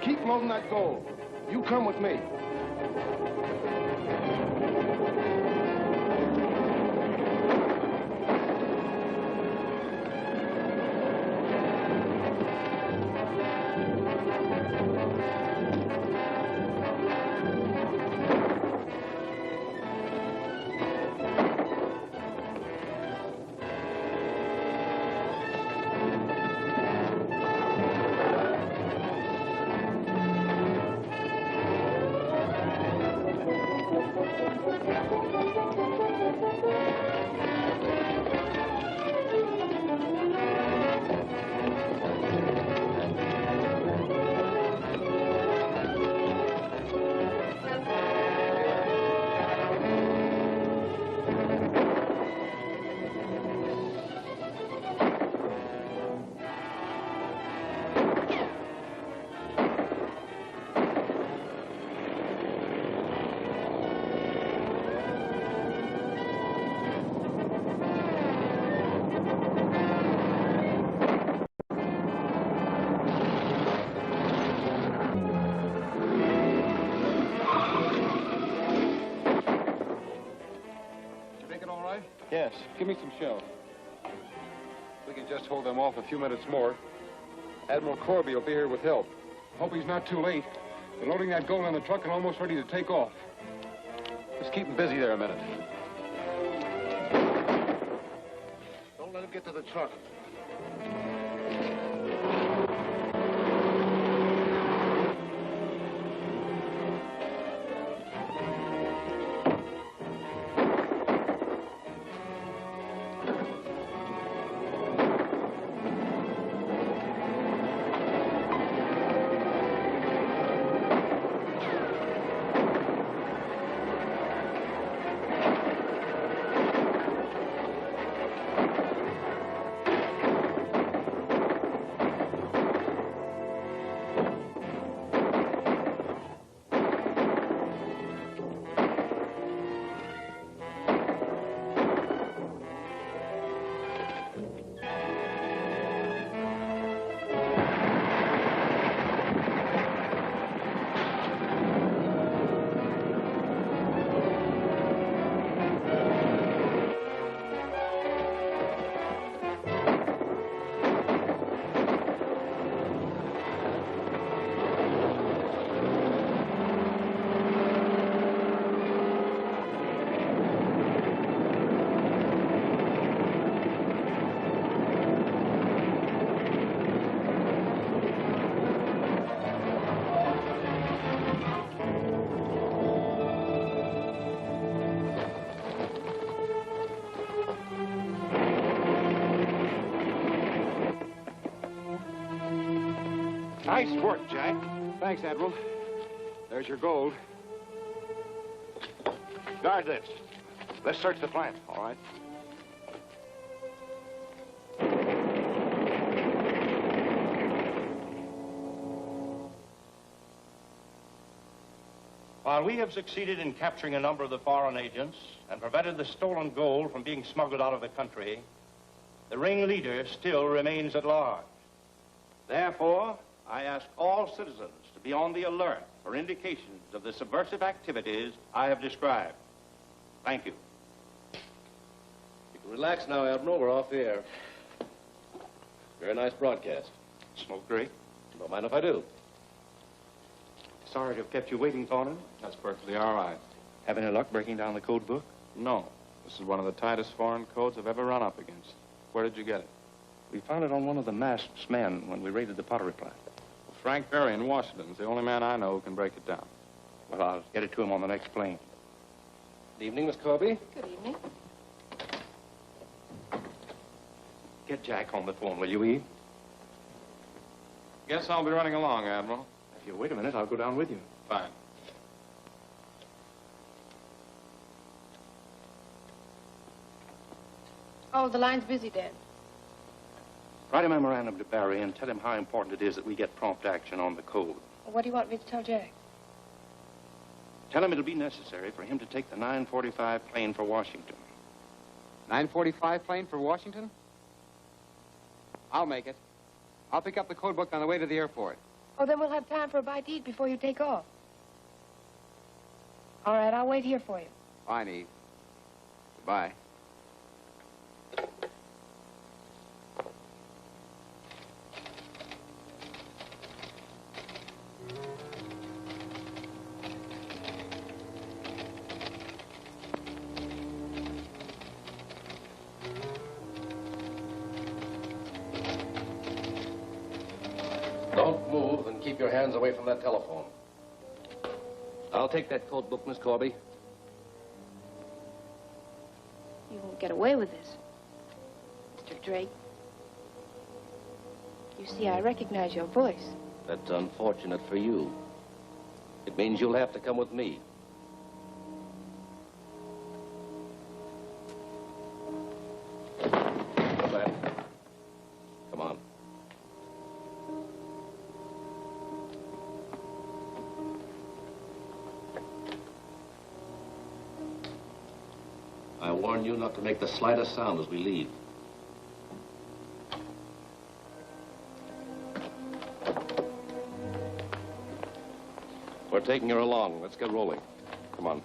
Keep loading that gold. You come with me. Yes, give me some shells. We can just hold them off a few minutes more. Admiral Corby will be here with help. Hope he's not too late. They're loading that gold on the truck and almost ready to take off. Just keep them busy there a minute. Don't let him get to the truck. Nice work, Jack. Thanks, Admiral. There's your gold. Guard this. Let's search the plant, all right? While we have succeeded in capturing a number of the foreign agents and prevented the stolen gold from being smuggled out of the country, the ringleader still remains at large. Therefore, I ask all citizens to be on the alert for indications of the subversive activities I have described. Thank you. You can relax now, Admiral. We're off the air. Very nice broadcast. Smoke great? Don't mind if I do. Sorry to have kept you waiting, Thornton. That's perfectly all right. Have any luck breaking down the code book? No. This is one of the tightest foreign codes I've ever run up against. Where did you get it? We found it on one of the masked men when we raided the pottery plant. Frank Berry in Washington's the only man I know who can break it down. Well, I'll get it to him on the next plane. Good evening, Miss Corby. Good evening. Get Jack on the phone, will you, Eve? Guess I'll be running along, Admiral. If you wait a minute, I'll go down with you. Fine. Oh, the line's busy, Dad. Write a memorandum to Barry and tell him how important it is that we get prompt action on the code. What do you want me to tell Jack? Tell him it'll be necessary for him to take the 9:45 plane for Washington. 9:45 plane for Washington? I'll make it. I'll pick up the code book on the way to the airport. Oh, then we'll have time for a bite to eat before you take off. All right, I'll wait here for you. Fine, Eve. Goodbye. Don't move and keep your hands away from that telephone. I'll take that code book, Miss Corby. You won't get away with this, Mr. Drake. You see, I recognize your voice. That's unfortunate for you. It means you'll have to come with me. Come back. Come on. I warn you not to make the slightest sound as we leave. We're taking her along. Let's get rolling. Come on.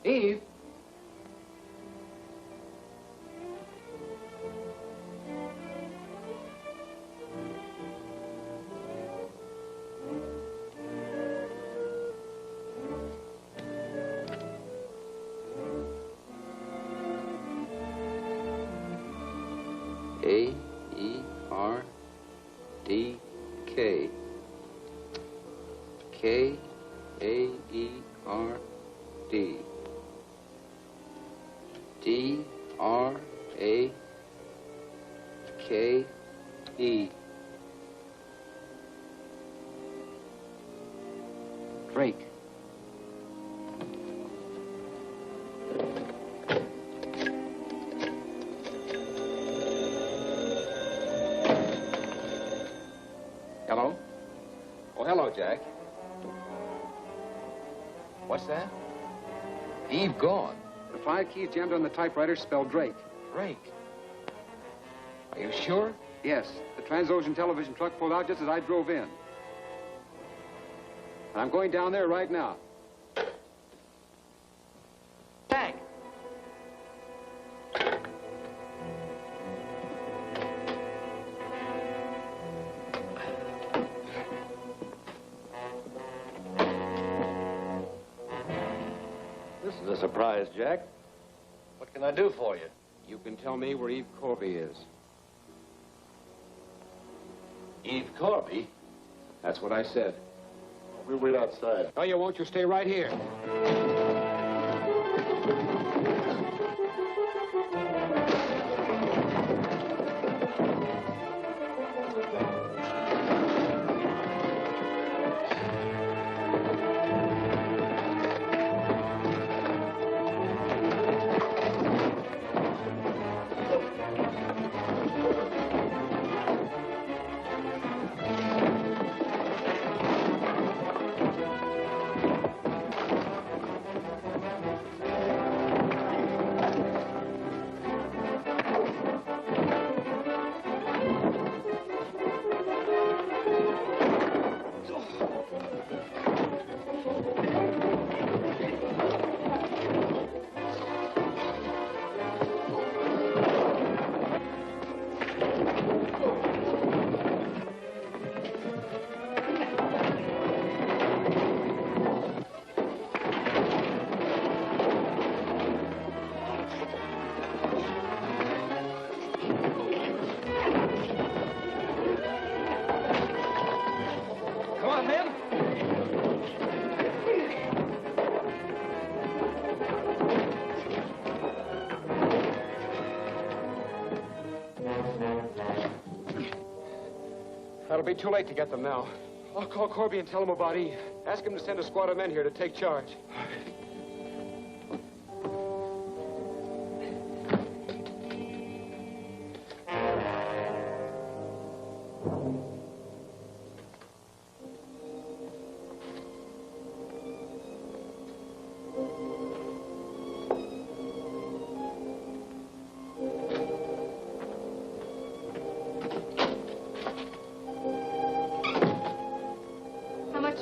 Eve? A-E-R-D-K. K-A-E-R-D. D-R-A-K-E. Drake. Hello? Oh, hello, Jack. What's that? Eve gone. The 5 keys jammed on the typewriter spell Drake. Drake? Are you sure? Yes. The Transocean television truck pulled out just as I drove in. And I'm going down there right now. Jack! This is a surprise, Jack. What can I do for you? You can tell me where Eve Corby is. Eve Corby? That's what I said. We'll wait outside. Oh, you won't. You stay right here. It'll be too late to get them now. I'll call Corby and tell him about Eve. Ask him to send a squad of men here to take charge.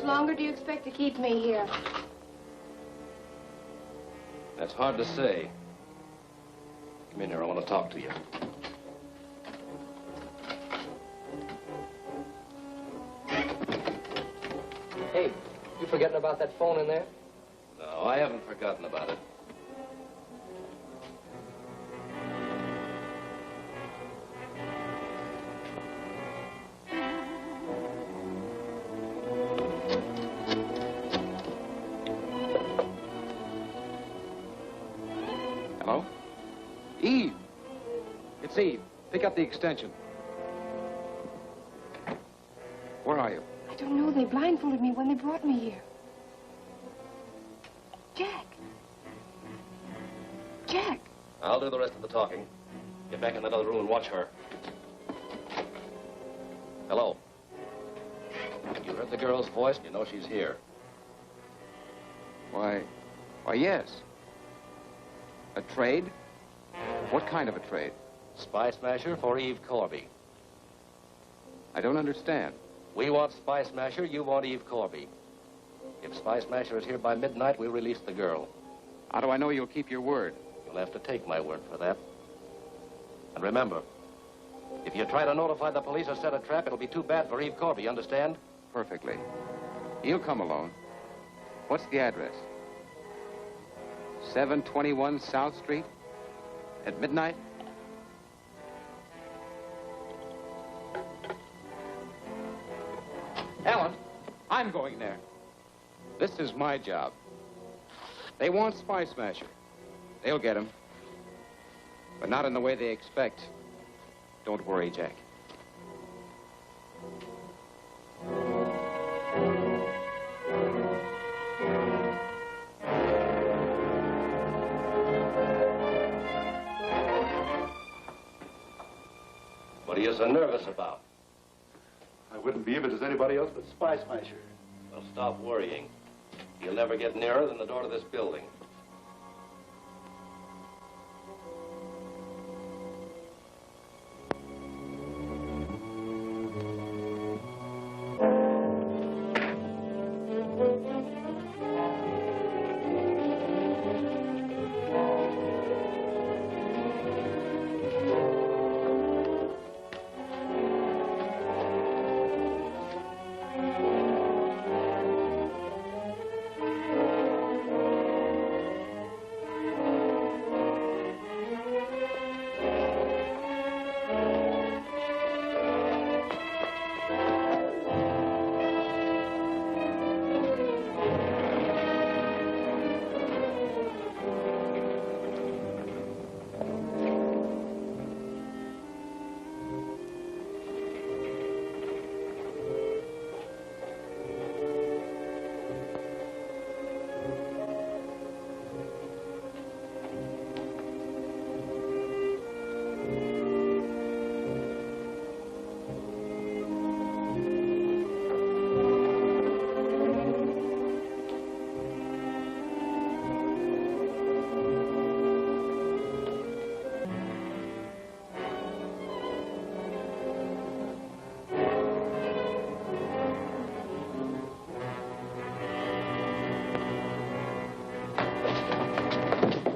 Longer do you expect to keep me here? That's hard to say. Come in here, I want to talk to you. Hey, you forgetting about that phone in there? No, I haven't forgotten about it. Hello? Eve! It's Eve. Pick up the extension. Where are you? I don't know. They blindfolded me when they brought me here. Jack. Jack. I'll do the rest of the talking. Get back in that other room and watch her. Hello. You heard the girl's voice, you know she's here. Why, yes. A trade? What kind of a trade? Spy Smasher for Eve Corby. I don't understand. We want Spy Smasher, you want Eve Corby. If Spy Smasher is here by midnight, we'll release the girl. How do I know you'll keep your word? You'll have to take my word for that. And remember, if you try to notify the police or set a trap, it'll be too bad for Eve Corby, you understand? Perfectly. He'll come alone. What's the address? 721 South Street? At midnight? Ellen, I'm going there. This is my job. They want Spy Smasher. They'll get him. But not in the way they expect. Don't worry, Jack. What are you so nervous about? I wouldn't be if it was anybody else but Spy Smasher. Well, stop worrying. You'll never get nearer than the door to this building.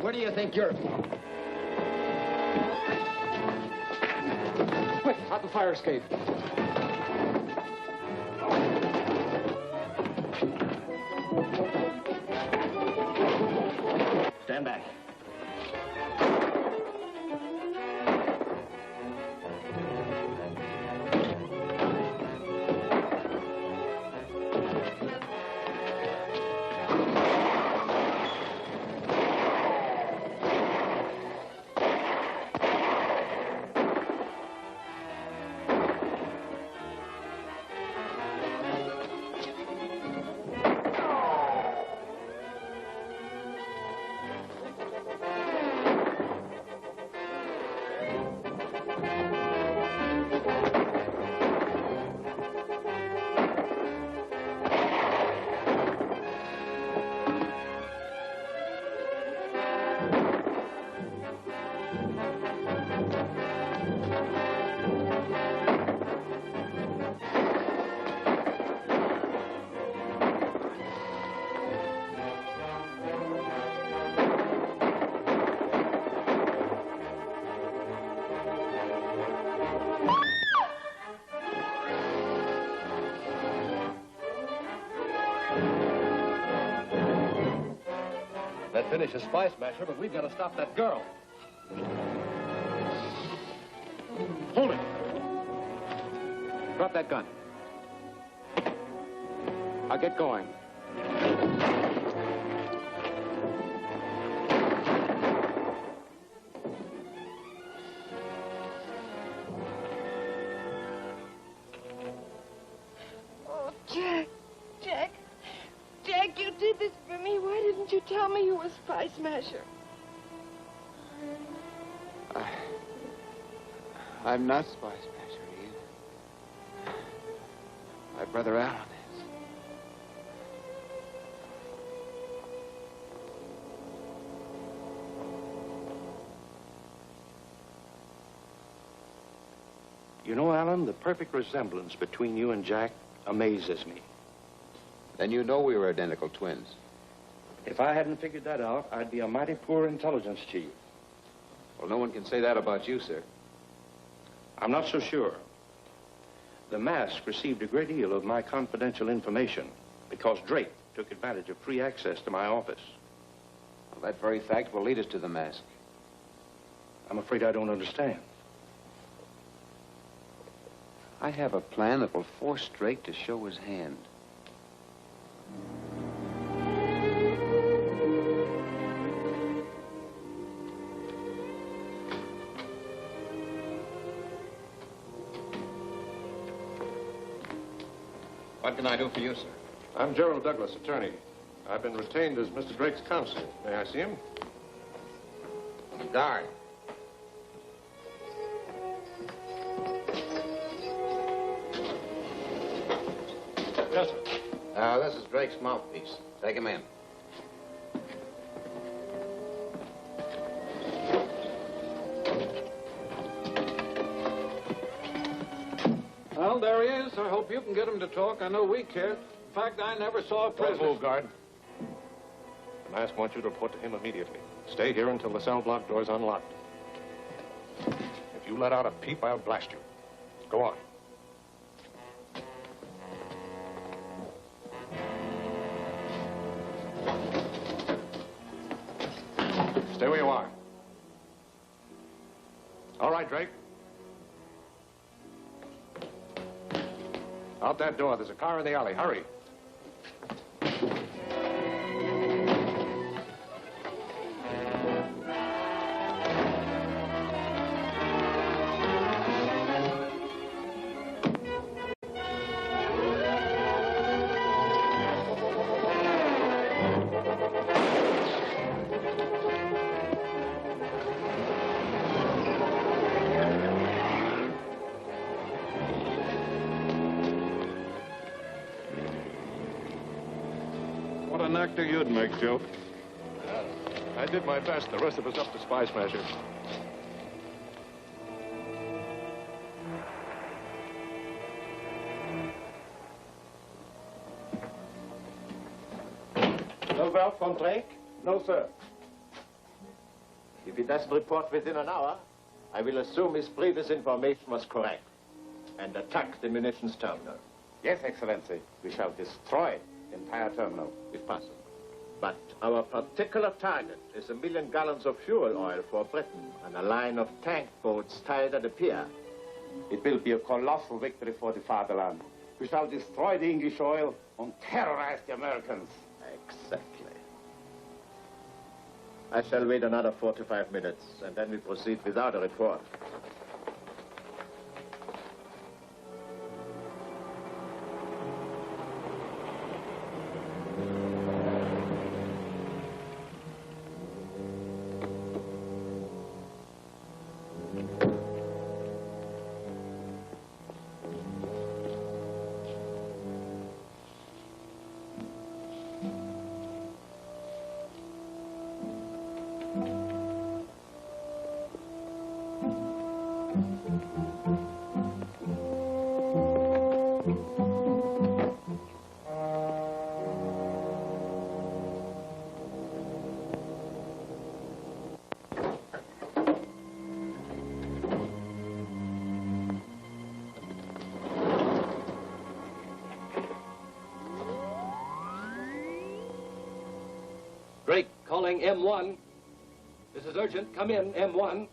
Where do you think you're... Quick, out the fire escape. Stand back. That finishes Spy Smasher, but we've got to stop that girl. Hold it. Drop that gun. I'll get going. Oh, Jack. Jack. Jack, you did this for me. Why didn't you tell me you were Spy Smasher? I'm not Spy Smasher, Eve. My brother Alan is. You know, Alan, the perfect resemblance between you and Jack amazes me. Then you know we were identical twins. If I hadn't figured that out, I'd be a mighty poor intelligence chief. Well, no one can say that about you, sir. I'm not so sure. The mask received a great deal of my confidential information because Drake took advantage of free access to my office. Well, that very fact will lead us to the mask. I'm afraid I don't understand. I have a plan that will force Drake to show his hand. What can I do for you, sir? I'm Gerald Douglas, attorney. I've been retained as Mr. Drake's counsel. May I see him? Guard. Yes, sir. This is Drake's mouthpiece. Take him in. Well, there he is. I hope you can get him to talk. I know we can't. In fact, I never saw a prisoner. Don't move, guard. The mask wants you to report to him immediately. Stay here until the cell block door's unlocked. If you let out a peep, I'll blast you. Go on. Stay where you are. All right, Drake. Out that door. There's a car in the alley. Hurry. What an actor you'd make, Joe. I did my best. The rest of us up to Spy Smasher. No word from Drake? No, sir. If he doesn't report within an hour, I will assume his previous information was correct and attack the munitions terminal. Yes, Excellency. We shall destroy the entire terminal, if possible. But our particular target is 1 million gallons of fuel oil for Britain and a line of tank boats tied at the pier. It will be a colossal victory for the fatherland. We shall destroy the English oil and terrorize the Americans. Exactly. I shall wait another 45 minutes, and then we proceed without a report. Drake, calling M1. This is urgent. Come in, M1.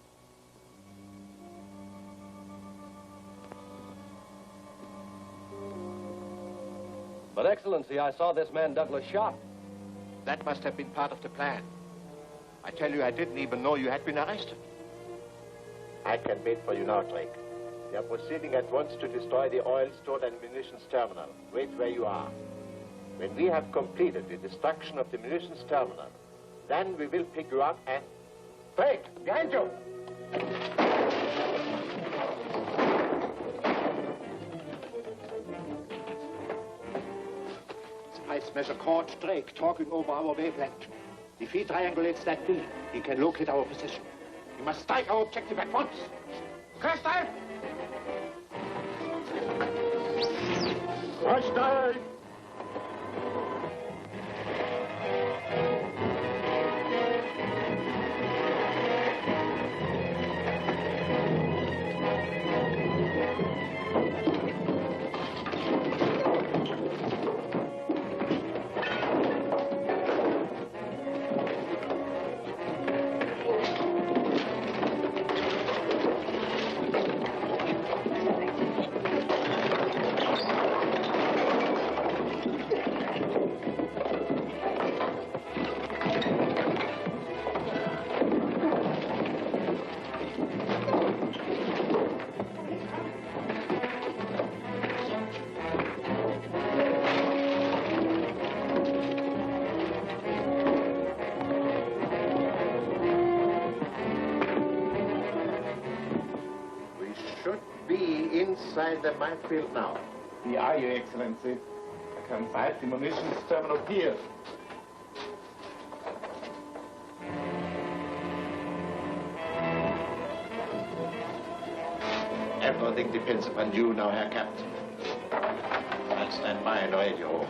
But, Excellency, I saw this man Douglas shot. That must have been part of the plan. I tell you, I didn't even know you had been arrested. I can wait for you now, Drake. We are proceeding at once to destroy the oil stored and munitions terminal. Wait where you are. When we have completed the destruction of the munitions terminal, then we will pick you up and... Drake, behind you! Spy Smasher caught Drake talking over our wavelength. If he triangulates that beam, he can locate our position. We must strike our objective at once. Crash dive! Crash dive! behind the minefield now. Wie are you, Excellency? I can find the munitions terminal here. Everything depends upon you now, Herr Captain. I'll stand by and radio.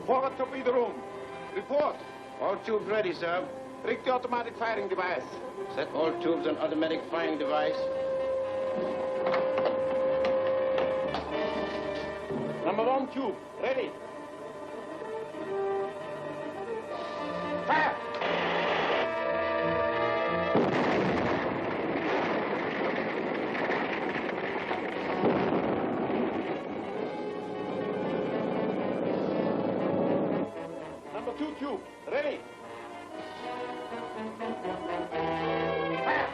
Forward torpedo room. Report. All tubes ready, sir. Rig the automatic firing device. Set all tubes on automatic firing device. Number 1 tube, ready. Fire! Number 2 tube, ready. Fire!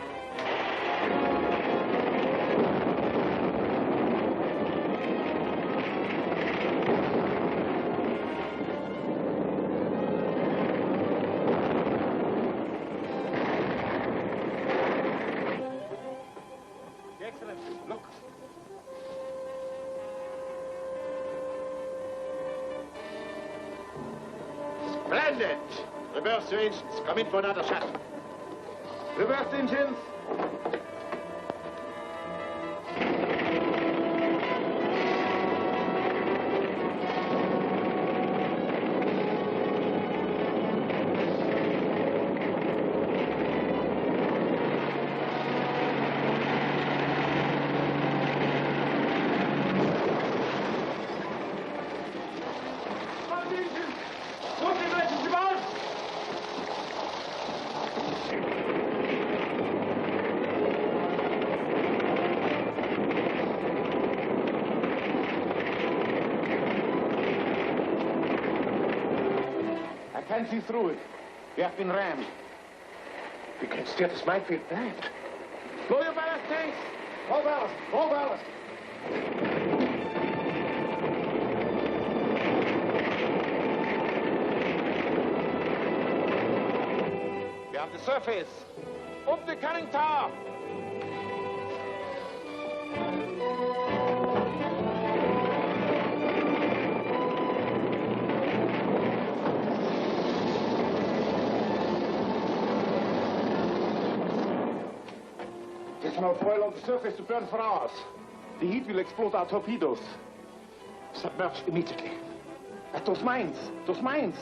Look. Splendid! Reverse your engines. Come in for another shot. Reverse engines. I can see through it. We have been rammed. We can steer this minefield blind. Blow your ballast tanks! Roll ballast! Roll ballast! We have the surface. Up the conning tower! There's no foil on the surface to burn for hours. The heat will explode our torpedoes. Submerge immediately. At those mines! Those mines!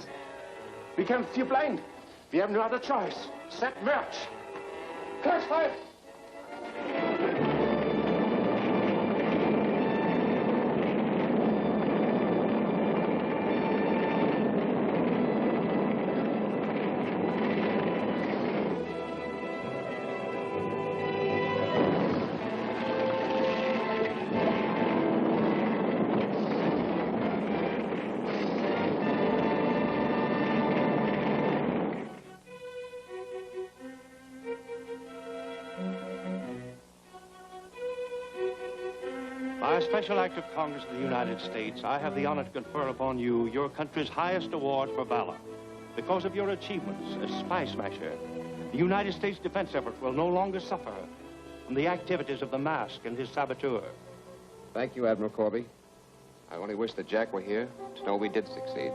We can't steer blind. We have no other choice. Submerge! Crash fire! By a special act of Congress of the United States, I have the honor to confer upon you your country's highest award for valor. Because of your achievements as spy smasher, the United States defense effort will no longer suffer from the activities of the Mask and his saboteur. Thank you, Admiral Corby. I only wish that Jack were here to know we did succeed.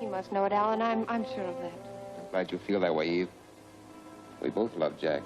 He must know it, Alan. I'm sure of that. I'm glad you feel that way, Eve. We both love Jack.